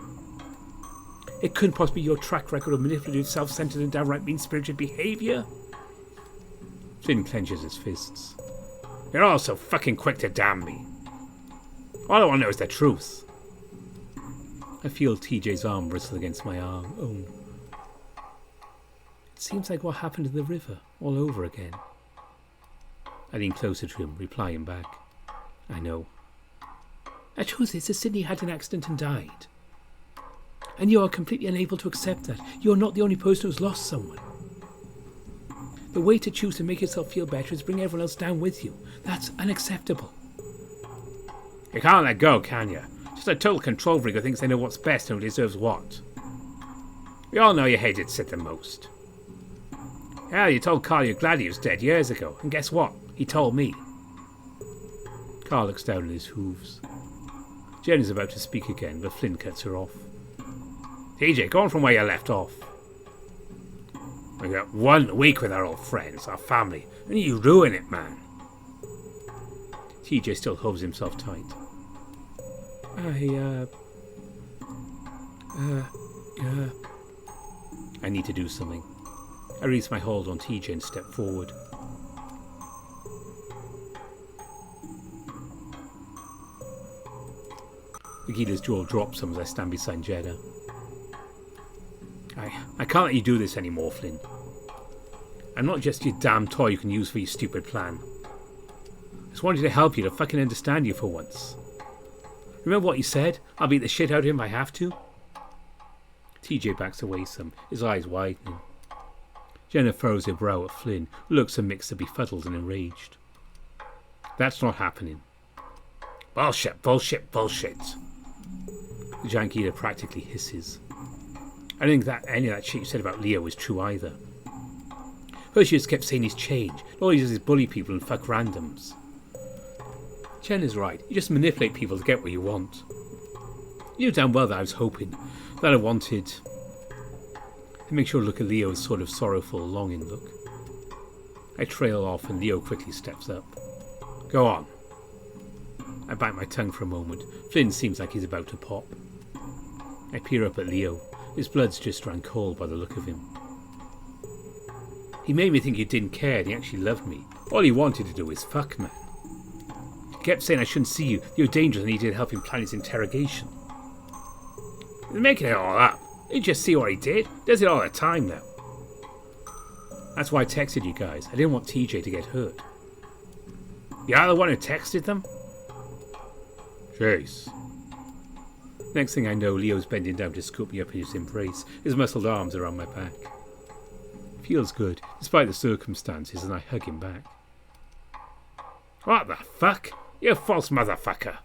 It couldn't possibly be your track record of manipulative, self-centered and downright mean-spirited behaviour? Flynn clenches his fists. You're all so fucking quick to damn me. All I want to know is the truth. I feel TJ's arm bristle against my own. It seems like what happened in the river all over again. I lean closer to him, replying back. I know. The truth is that Sydney had an accident and died. And you are completely unable to accept that. You are not the only person who's lost someone. The way to choose to make yourself feel better is bring everyone else down with you. That's unacceptable. You can't let go, can you? Just a total control freak who thinks they know what's best and who deserves what. We all know you hated Sid the most. Hell, you told Carl you're glad he was dead years ago, and guess what? He told me. Carl looks down at his hooves. Jen is about to speak again, but Flynn cuts her off. TJ, go on from where you left off. We got 1 week with our old friends, our family, and you ruin it, man. TJ still holds himself tight. I need to do something. I release my hold on TJ and step forward. Agila's jaw drops some as I stand beside Jeddah. I can't let you do this anymore, Flynn. I'm not just your damn toy you can use for your stupid plan. I just wanted to help you, to fucking understand you for once. Remember what you said? I'll beat the shit out of him if I have to. TJ backs away some, his eyes widening. Jenna furrows her brow at Flynn, who looks a mix of befuddled and enraged. That's not happening. Bullshit, bullshit, bullshit. The giant eater practically hisses. I don't think that any of that shit you said about Leo is true either. First you just kept saying he's changed. All he does is bully people and fuck randoms. Jen is right. You just manipulate people to get what you want. You know damn well that I was hoping that I wanted to make sure to look at Leo's sort of sorrowful, longing look. I trail off and Leo quickly steps up. Go on. I bite my tongue for a moment. Flynn seems like he's about to pop. I peer up at Leo. His blood's just ran cold by the look of him. He made me think he didn't care and he actually loved me. All he wanted to do was fuck, man. He kept saying I shouldn't see you. You're dangerous and he needed help him plan his interrogation. He's making it all up. You just see what he did. Does it all the time now. That's why I texted you guys. I didn't want TJ to get hurt. You're the one who texted them? Jeez. Next thing I know, Leo's bending down to scoop me up in his embrace, his muscled arms around my back. Feels good, despite the circumstances, and I hug him back. What the fuck? You false motherfucker.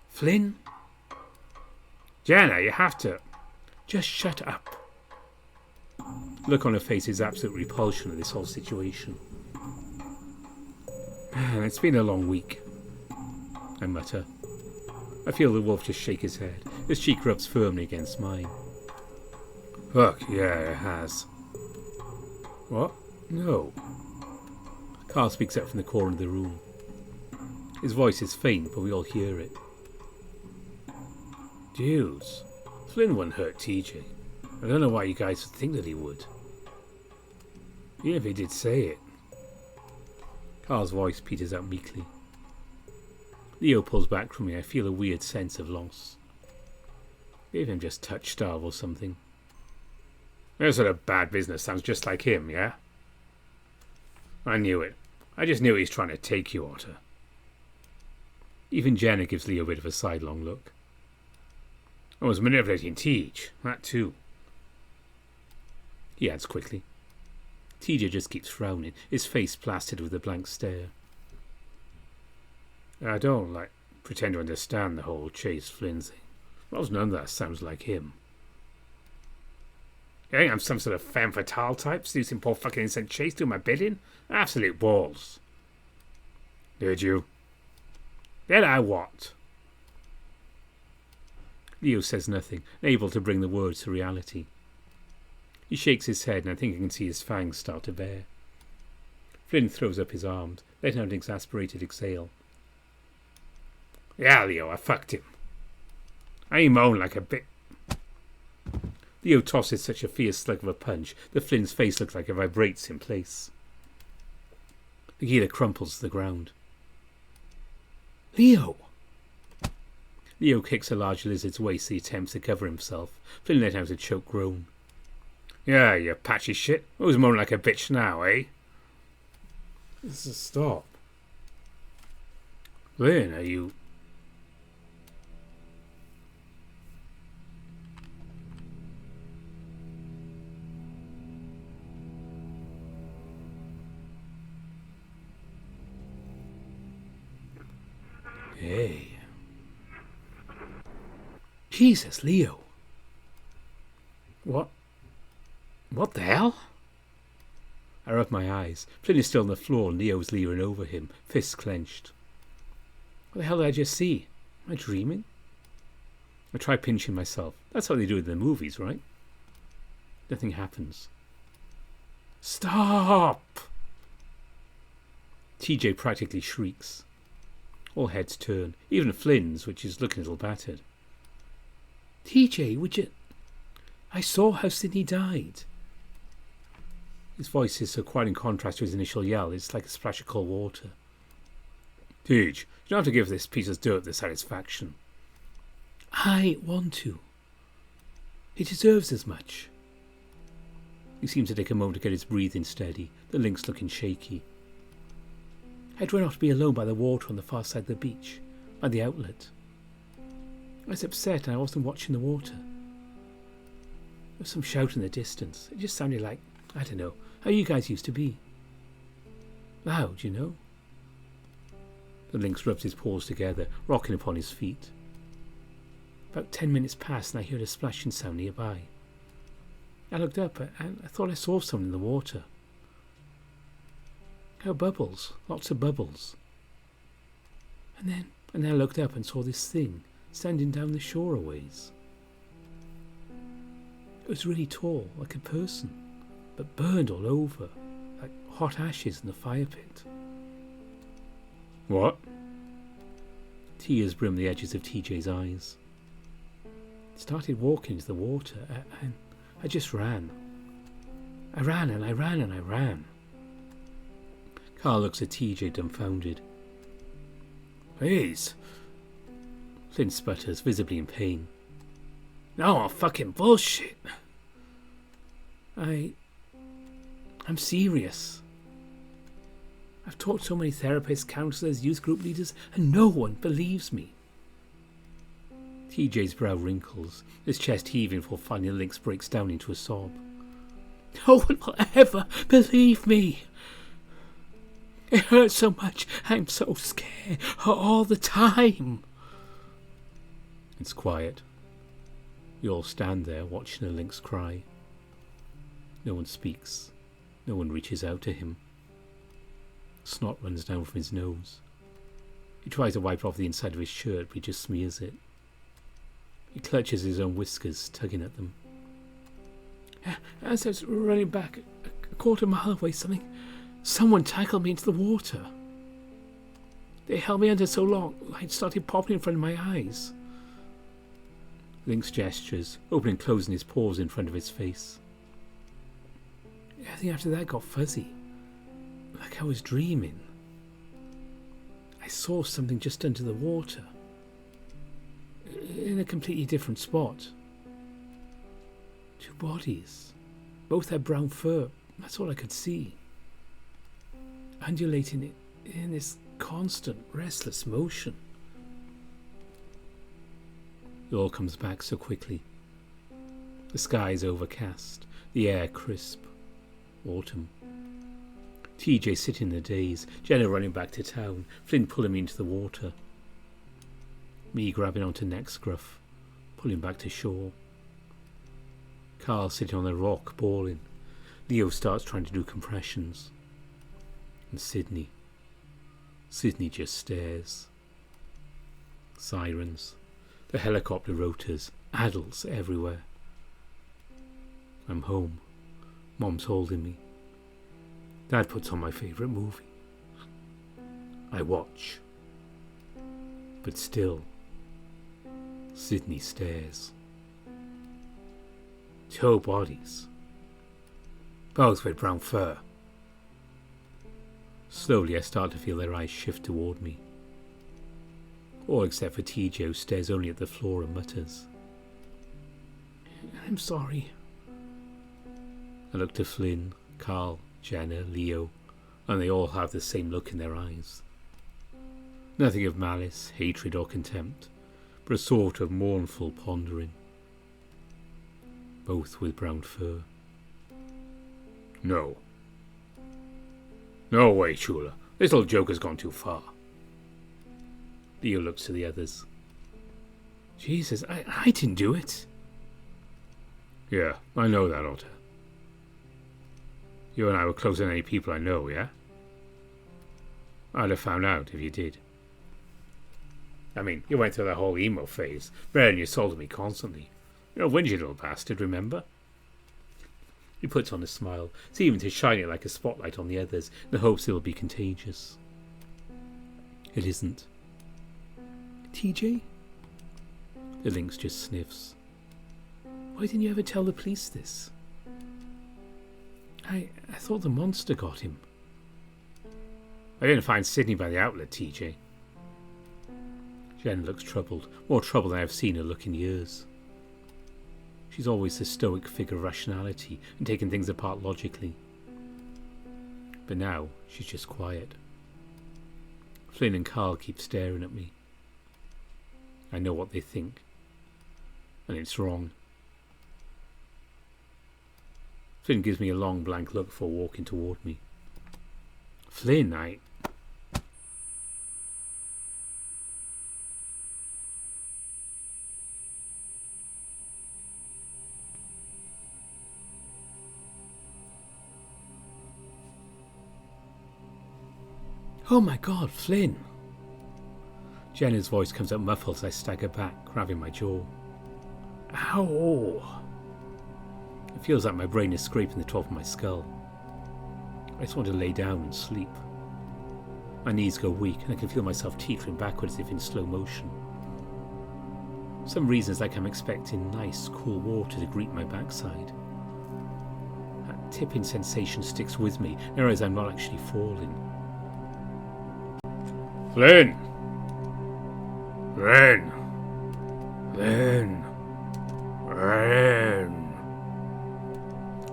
Flynn? Jenna, you have to... Just shut up. The look on her face is absolute repulsion at this whole situation. Man, it's been a long week. I mutter. I feel the wolf just shake his head. His cheek rubs firmly against mine. Fuck, yeah, it has. What? No. Carl speaks up from the corner of the room. His voice is faint, but we all hear it. Jews. Flynn wouldn't hurt TJ. I don't know why you guys would think that he would. Even if he did say it. Carl's voice peters out meekly. Leo pulls back from me. I feel a weird sense of loss. Maybe I'm just touch starved or something. That sort of bad business sounds just like him, yeah? I knew it. I just knew he was trying to take you, Otter. Even Jenna gives Leo a bit of a sidelong look. I was manipulating Teej, that too. He adds quickly. TJ just keeps frowning, his face plastered with a blank stare. I don't, pretend to understand the whole Chase Flynn thing. Well, none of that sounds like him. You think I'm some sort of femme fatale type, seducing poor fucking innocent Chase doing my bidding? Absolute balls. Did you? Did I what? Leo says nothing, unable to bring the words to reality. He shakes his head, and I think I can see his fangs start to bare. Flynn throws up his arms, letting out an exasperated exhale. Yeah, Leo, I fucked him. I moan like a bit. Leo tosses such a fierce slug of a punch that Flynn's face looks like it vibrates in place. The geezer crumples to the ground. Leo! Leo kicks a large lizard's waist as he attempts to cover himself. Flynn let out a choked groan. Yeah, you patchy shit. Who's moaning like a bitch now, eh? This is stop. Flynn, are you... Hey. Jesus, Leo. What? What the hell? I rub my eyes. Flynn is still on the floor and Leo's leering over him, fists clenched. What the hell did I just see? Am I dreaming? I try pinching myself. That's how they do it in the movies, right? Nothing happens. Stop! TJ practically shrieks. All heads turn, even Flynn's, which is looking a little battered. TJ, would you... I saw how Sydney died. His voice is so quite in contrast to his initial yell, it's like a splash of cold water. Teej, you don't have to give this piece of dirt the satisfaction. I want to. He deserves as much. He seems to take a moment to get his breathing steady, the link's looking shaky. I'd run off to be alone by the water on the far side of the beach, by the outlet. I was upset and I wasn't watching the water. There was some shout in the distance. It just sounded like, I don't know, how you guys used to be. Loud, you know. The lynx rubs his paws together, rocking upon his feet. About 10 minutes passed and I heard a splashing sound nearby. I looked up and I thought I saw something in the water. Oh, bubbles. Lots of bubbles. And then I looked up and saw this thing standing down the shore a ways. It was really tall, like a person, but burned all over, like hot ashes in the fire pit. What? Tears brimmed the edges of TJ's eyes. I started walking into the water and I just ran. I ran and I ran and I ran. Carl looks at TJ dumbfounded. Please. Flynn sputters, visibly in pain. No, fucking bullshit. I'm serious. I've talked to so many therapists, counsellors, youth group leaders, and no one believes me. TJ's brow wrinkles, his chest heaving before finally the lynx breaks down into a sob. No one will ever believe me. It hurts so much. I'm so scared all the time. It's quiet. We all stand there watching the lynx cry. No one speaks. No one reaches out to him. Snot runs down from his nose. He tries to wipe off the inside of his shirt, but he just smears it. He clutches his own whiskers, tugging at them. As I was running back a quarter mile away, someone tackled me into the water. They held me under so long, I'd started popping in front of my eyes. Lynx gestures, opening and closing his paws in front of his face. Everything after that got fuzzy, like I was dreaming. I saw something just under the water, in a completely different spot. Two bodies, both had brown fur, that's all I could see. Undulating in this constant, restless motion. It all comes back so quickly. The sky is overcast, the air crisp. Autumn. TJ sitting in the daze, Jenna running back to town, Flynn pulling me into the water. Me grabbing onto neck scruff, pulling back to shore. Carl sitting on the rock, bawling. Leo starts trying to do compressions. And Sydney just stares. Sirens. The helicopter rotors. Adults everywhere. I'm home. Mom's holding me. Dad puts on my favourite movie. I watch. But still, Sydney stares. Two bodies. Both with brown fur. Slowly I start to feel their eyes shift toward me. All except for TJ, who stares only at the floor and mutters. I'm sorry. I look to Flynn, Carl, Jenna, Leo, and they all have the same look in their eyes. Nothing of malice, hatred or contempt, but a sort of mournful pondering. Both with brown fur. No. No way, Chula. This little joke has gone too far. Leo looks to the others. Jesus, I didn't do it. Yeah, I know that, Otter. You and I were closer than any people I know, yeah? I'd have found out if you did. I mean, you went through that whole emo phase, bearing your soul to me constantly. You're a whingy little bastard, remember? He puts on a smile, seeming to shine it like a spotlight on the others, in the hopes it will be contagious. It isn't. TJ? The lynx just sniffs. Why didn't you ever tell the police this? I thought the monster got him. I didn't find Sydney by the outlet, TJ. Jen looks troubled, more troubled than I have seen her look in years. She's always the stoic figure of rationality and taking things apart logically. But now she's just quiet. Flynn and Carl keep staring at me. I know what they think. And it's wrong. Flynn gives me a long blank look before walking toward me. Flynn, Oh my God, Flynn! Jenna's voice comes up muffled as I stagger back, grabbing my jaw. Ow! It feels like my brain is scraping the top of my skull. I just want to lay down and sleep. My knees go weak and I can feel myself teetering backwards as if in slow motion. For some reason it's like I'm expecting nice, cool water to greet my backside. That tipping sensation sticks with me, and I realise I'm not actually falling. Flynn! Flynn! Flynn! Flynn!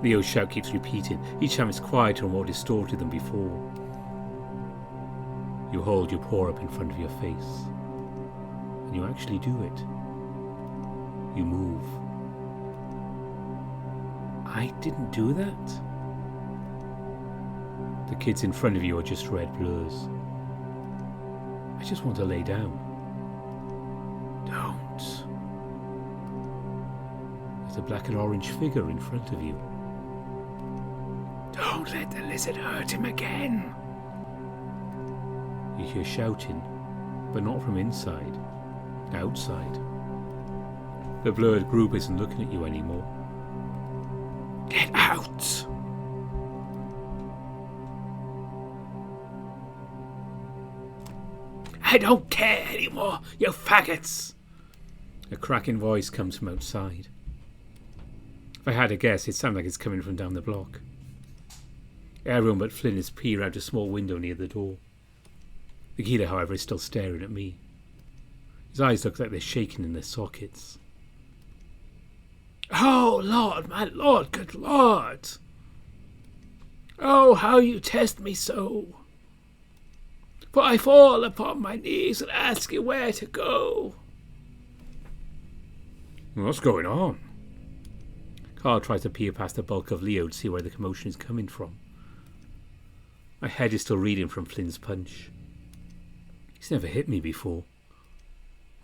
Leo's shout keeps repeating. Each time it's quieter and more distorted than before. You hold your paw up in front of your face. And you actually do it. You move. I didn't do that? The kids in front of you are just red blurs. I just want to lay down. Don't. There's a black and orange figure in front of you. Don't let the lizard hurt him again. You hear shouting, but not from inside. Outside. The blurred group isn't looking at you anymore. Get out! I don't care anymore, you faggots! A cracking voice comes from outside. If I had a guess, it sounds like it's coming from down the block. Everyone but Flynn is peering out a small window near the door. The killer, however, is still staring at me. His eyes look like they're shaking in their sockets. Oh, Lord, my Lord, good Lord! Oh, how you test me so! For I fall upon my knees and ask you where to go. What's going on? Carl tries to peer past the bulk of Leo to see where the commotion is coming from. My head is still reeling from Flynn's punch. He's never hit me before.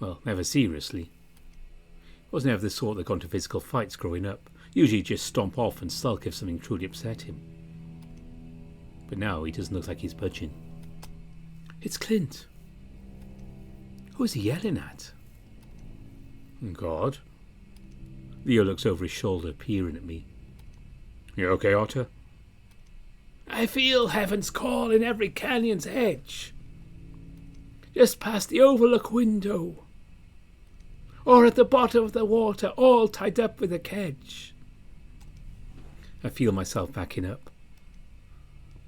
Well, never seriously. He wasn't ever the sort that got into physical fights growing up. Usually he'd just stomp off and sulk if something truly upset him. But now he doesn't look like he's budging. It's Clint. Who is he yelling at? God. Leo looks over his shoulder, peering at me. You okay, Otter? I feel heaven's call in every canyon's edge. Just past the overlook window. Or at the bottom of the water, all tied up with a kedge. I feel myself backing up.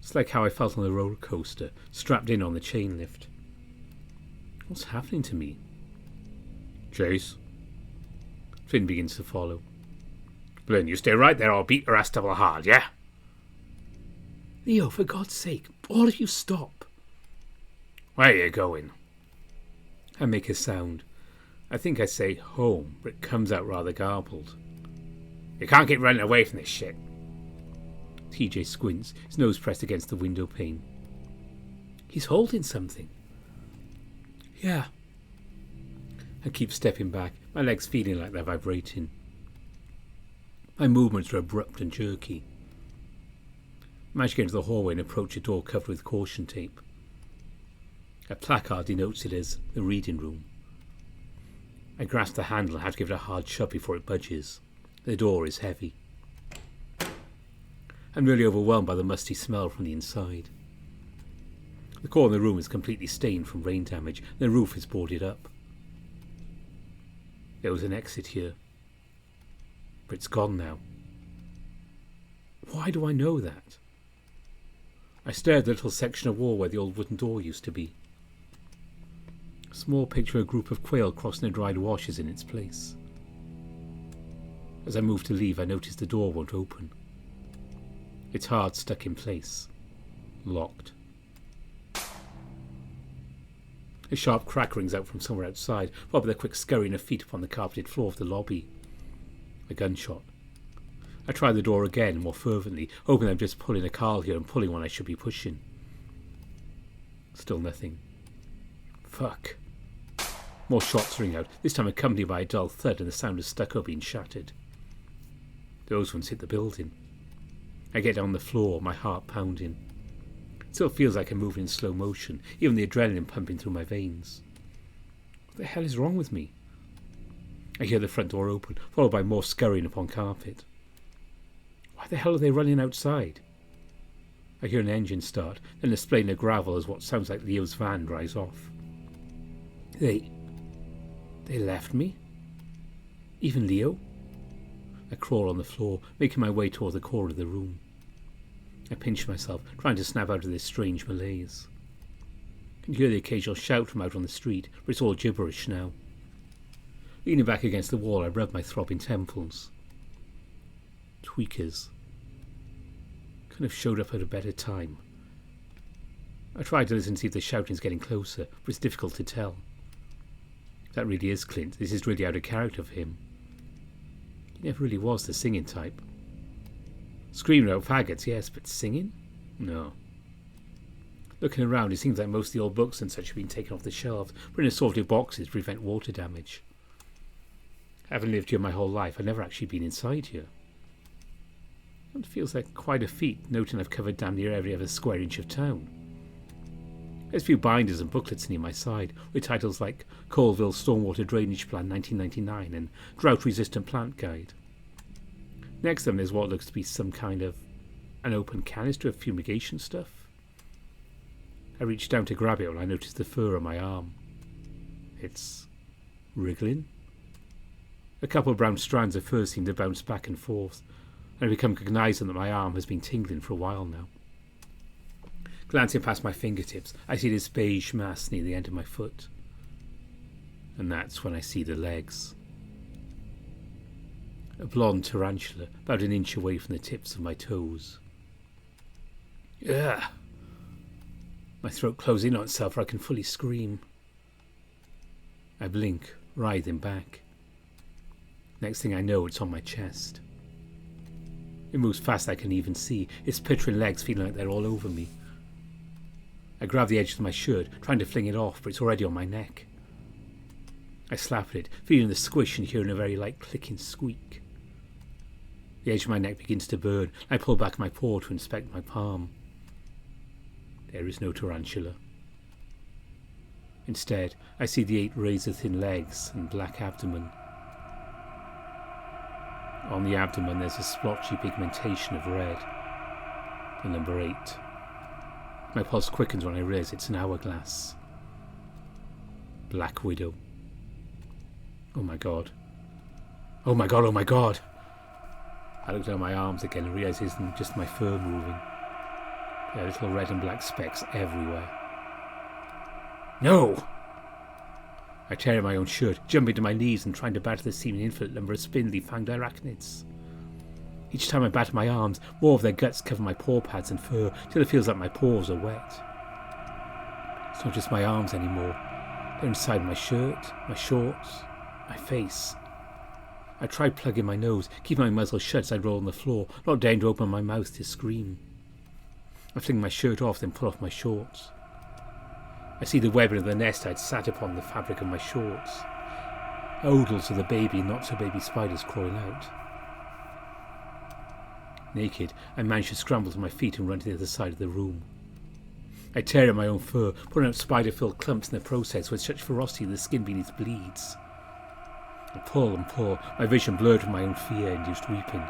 It's like how I felt on the roller coaster, strapped in on the chain lift. What's happening to me? Chase. Flynn begins to follow. Flynn, you stay right there or I'll beat your ass double hard, yeah? Leo, for God's sake, all of you stop. Where are you going? I make a sound. I think I say home, but it comes out rather garbled. You can't keep running away from this shit. TJ squints, his nose pressed against the window pane. He's holding something. Yeah. I keep stepping back, my legs feeling like they're vibrating. My movements are abrupt and jerky. I manage to get into the hallway and approach a door covered with caution tape. A placard denotes it as the reading room. I grasp the handle and have to give it a hard shove before it budges. The door is heavy. I'm really overwhelmed by the musty smell from the inside. The corner of the room is completely stained from rain damage, and the roof is boarded up. There was an exit here, but it's gone now. Why do I know that? I stare at the little section of wall where the old wooden door used to be. A small picture of a group of quail crossing a dried wash is in its place. As I move to leave, I notice the door won't open. It's hard stuck in place. Locked. A sharp crack rings out from somewhere outside, followed by the quick scurrying of feet upon the carpeted floor of the lobby. A gunshot. I try the door again, more fervently, hoping I'm just pulling a Carl here and pulling when I should be pushing. Still nothing. Fuck. More shots ring out, this time accompanied by a dull thud and the sound of stucco being shattered. Those ones hit the building. I get down on the floor, my heart pounding. It still feels like I'm moving in slow motion, even the adrenaline pumping through my veins. What the hell is wrong with me? I hear the front door open, followed by more scurrying upon carpet. Why the hell are they running outside? I hear an engine start, then a splain of gravel as what sounds like Leo's van drives off. They left me? Even Leo? I crawl on the floor, making my way toward the core of the room. I pinch myself, trying to snap out of this strange malaise. I can hear the occasional shout from out on the street, but it's all gibberish now. Leaning back against the wall, I rub my throbbing temples. Tweakers. Could have showed up at a better time. I try to listen to see if the shouting's getting closer, but it's difficult to tell. If that really is Clint, this is really out of character for him. He never really was the singing type. Screaming out faggots, yes, but singing? No. Looking around, it seems like most of the old books and such have been taken off the shelves, put in assorted boxes to prevent water damage. Having lived here my whole life, I've never actually been inside here. It feels like quite a feat, noting I've covered damn near every other square inch of town. There's a few binders and booklets near my side, with titles like Colville Stormwater Drainage Plan 1999 and Drought Resistant Plant Guide. Next to them is what looks to be some kind of an open canister of fumigation stuff. I reach down to grab it when I notice the fur on my arm. It's wriggling. A couple of brown strands of fur seem to bounce back and forth, and I become cognizant that my arm has been tingling for a while now. Glancing past my fingertips, I see this beige mass near the end of my foot. And that's when I see the legs. A blonde tarantula, about an inch away from the tips of my toes. Ugh! My throat closing on itself where I can fully scream. I blink, writhing back. Next thing I know, it's on my chest. It moves fast, I can even see, its pittering legs feeling like they're all over me. I grab the edge of my shirt, trying to fling it off, but it's already on my neck. I slap at it, feeling the squish and hearing a very light clicking squeak. The edge of my neck begins to burn. I pull back my paw to inspect my palm. There is no tarantula. Instead, I see the 8 razor-thin legs and black abdomen. On the abdomen there's a splotchy pigmentation of red. The number 8. My pulse quickens when I realise it's an hourglass. Black Widow. Oh my god. Oh my god, oh my god! I look down my arms again and realise it isn't just my fur moving. There are little red and black specks everywhere. No! I tear at my own shirt, jumping to my knees and trying to batter the seeming infinite number of spindly fanged arachnids. Each time I batter my arms, more of their guts cover my paw pads and fur till it feels like my paws are wet. It's not just my arms anymore. They're inside my shirt, my shorts, my face. I try plugging my nose, keeping my muzzle shut as I roll on the floor, not daring to open my mouth to scream. I fling my shirt off, then pull off my shorts. I see the webbing of the nest I'd sat upon the fabric of my shorts. Odals of the baby and not-so-baby spiders crawling out. Naked, I manage to scramble to my feet and run to the other side of the room. I tear at my own fur, pulling out spider-filled clumps in the process with such ferocity the skin beneath bleeds. I pull and pull, my vision blurred with my own fear-induced weeping.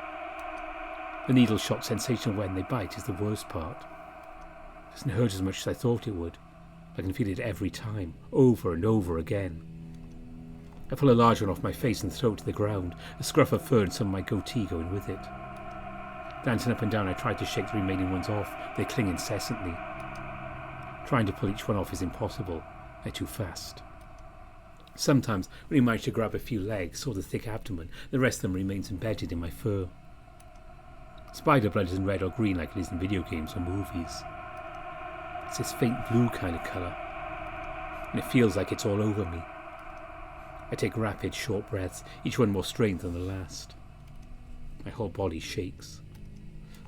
The needle-shot sensation when they bite is the worst part. It doesn't hurt as much as I thought it would. I can feel it every time, over and over again. I pull a large one off my face and throw it to the ground, a scruff of fur and some of my goatee going with it. Dancing up and down, I try to shake the remaining ones off. They cling incessantly. Trying to pull each one off is impossible. They're too fast. Sometimes, when you manage to grab a few legs or the thick abdomen, the rest of them remains embedded in my fur. Spider blood isn't red or green like it is in video games or movies. It's this faint blue kind of colour, and it feels like it's all over me. I take rapid, short breaths, each one more strained than the last. My whole body shakes.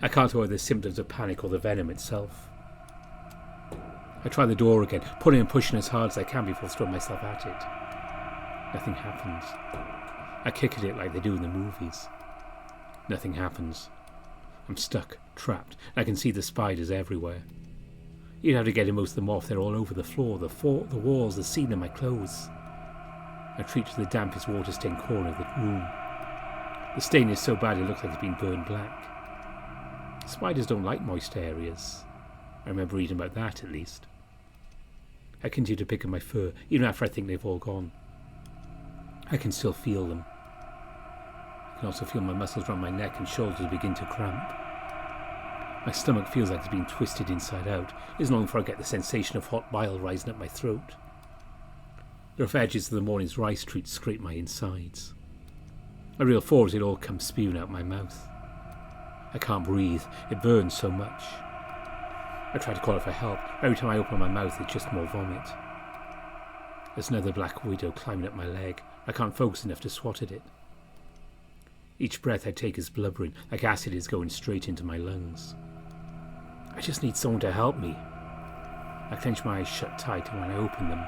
I can't tell whether the symptoms of panic or the venom itself. I try the door again, pulling and pushing as hard as I can before throwing myself at it. Nothing happens. I kick at it like they do in the movies. Nothing happens. I'm stuck, trapped, and I can see the spiders everywhere. You'd have to get most of them off. They're all over the floor, the walls, the ceiling, my clothes. I treat to the dampest water-stained corner of the room. The stain is so bad it looks like it's been burned black. Spiders don't like moist areas. I remember reading about that, at least. I continue to pick at my fur, even after I think they've all gone. I can still feel them. I can also feel my muscles around my neck and shoulders begin to cramp. My stomach feels like it's been twisted inside out. It isn't long before I get the sensation of hot bile rising up my throat. The rough edges of the morning's rice treats scrape my insides. I reel forward as it all comes spewing out my mouth. I can't breathe. It burns so much. I try to call it for help. Every time I open my mouth, it's just more vomit. There's another black widow climbing up my leg. I can't focus enough to swat at it. Each breath I take is blubbering, like acid is going straight into my lungs. I just need someone to help me. I clench my eyes shut tight, and when I open them,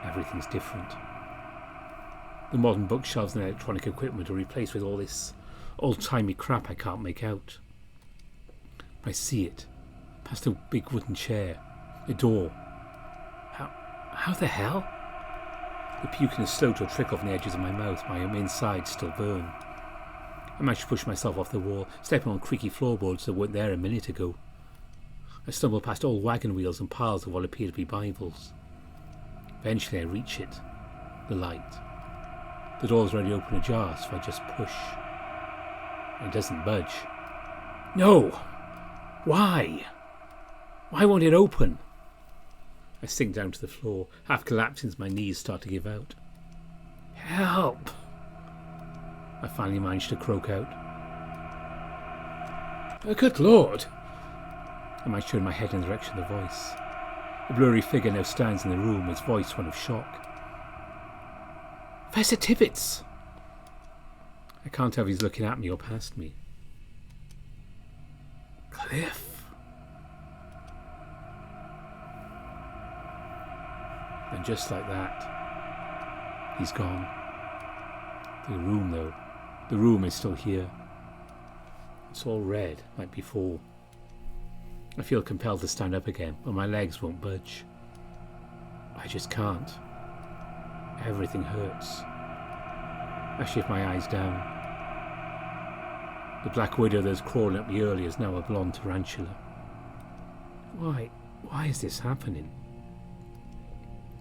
everything's different. The modern bookshelves and electronic equipment are replaced with all this old-timey crap I can't make out. I see it, past a big wooden chair, a door. How the hell? The puking is slow to a trickle from the edges of my mouth. My insides still burn. I manage to push myself off the wall, stepping on creaky floorboards that weren't there a minute ago. I stumble past old wagon wheels and piles of what appear to be Bibles. Eventually I reach it. The light. The door's already open ajar, so I just push. It doesn't budge. No! Why? Why won't it open? I sink down to the floor, half collapsing as my knees start to give out. Help! I finally managed to croak out. Oh, good Lord! I managed to turn my head in the direction of the voice. A blurry figure now stands in the room, its voice one of shock. Professor Tibbets! I can't tell if he's looking at me or past me. Cliff! And just like that, he's gone. The room, though, the room is still here. It's all red, like before. I feel compelled to stand up again, but my legs won't budge. I just can't. Everything hurts. I shift my eyes down. The black widow that was crawling at me earlier is now a blonde tarantula. Why is this happening?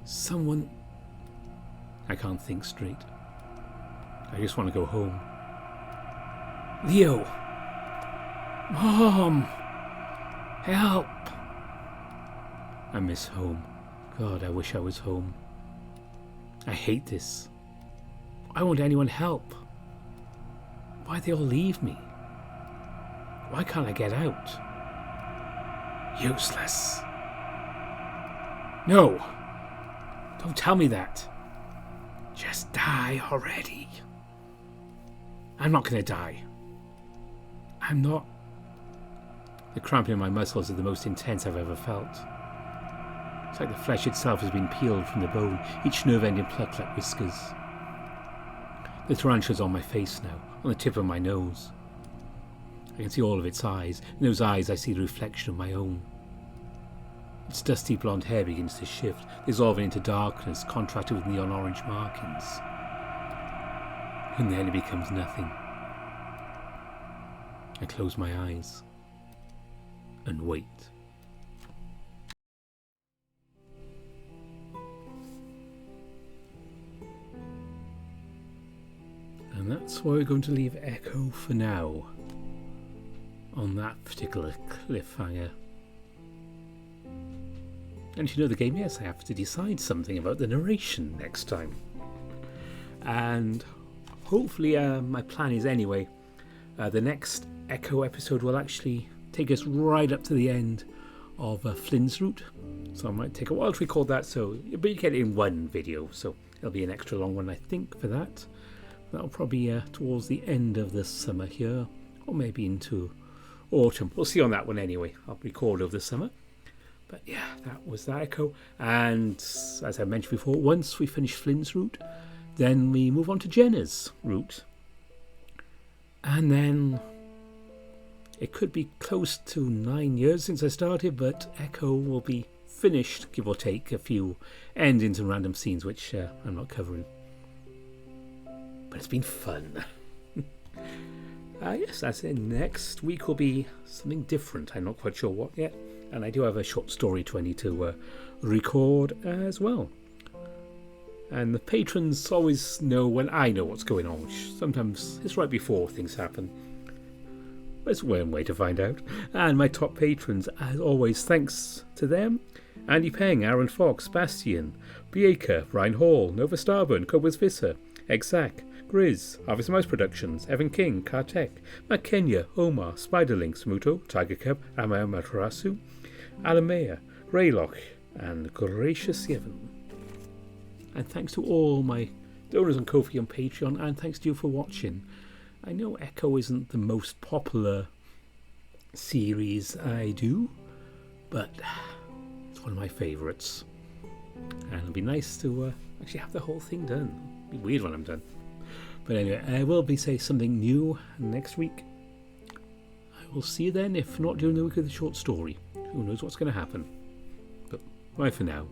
Someone... I can't think straight. I just want to go home. Leo! Mom! Help! I miss home. God, I wish I was home. I hate this. Why won't anyone help? Why'd they all leave me? Why can't I get out? Useless. No! Don't tell me that. Just die already. I'm not going to die. I'm not. The cramping in my muscles is the most intense I've ever felt. It's like the flesh itself has been peeled from the bone, each nerve ending plucked like whiskers. The tarantula's on my face now, on the tip of my nose. I can see all of its eyes. In those eyes I see the reflection of my own. Its dusty blonde hair begins to shift, dissolving into darkness, contrasted with neon orange markings. And then it becomes nothing. I close my eyes and wait. And that's why we're going to leave Echo for now, on that particular cliffhanger. And if you know the game, yes, I have to decide something about the narration next time. And hopefully, my plan is anyway, the next Echo episode will actually take us right up to the end of Flynn's route. So I might take a while to record that, but you get it in one video, so it'll be an extra long one, I think, for that. That'll probably be towards the end of the summer here, or maybe into autumn. We'll see on that one anyway. I'll record over the summer. But yeah, that was that Echo. And as I mentioned before, once we finish Flynn's route, then we move on to Jenna's route. And then It could be close to 9 years since I started, but Echo will be finished, give or take a few endings and random scenes, which I'm not covering. But it's been fun. Yes, that's it. Next week will be something different. I'm not quite sure what yet. And I do have a short story to I need to record as well. And the patrons always know when I know what's going on, which sometimes it's right before things happen. There's one way to find out. And my top patrons, as always, thanks to them: Andy Peng, Aaron Fox, Bastian, Bieka, Ryan Hall, Nova Starburn, Cobus Visser, Exact, Grizz, Harvest Mouse Productions, Evan King, Kartek, Matt Kenya, Omar, Spiderlinks, Muto, Tiger Cub, Amaya Matarasu, Alamea, Greylock, and Gracious Yevon. And thanks to all my donors on Ko-fi and Patreon, and thanks to you for watching. I know Echo isn't the most popular series I do, but it's one of my favourites. And it'll be nice to actually have the whole thing done. It'll be weird when I'm done. But anyway, I will be saying something new next week. I will see you then, if not during the week of the short story. Who knows what's going to happen. But bye for now.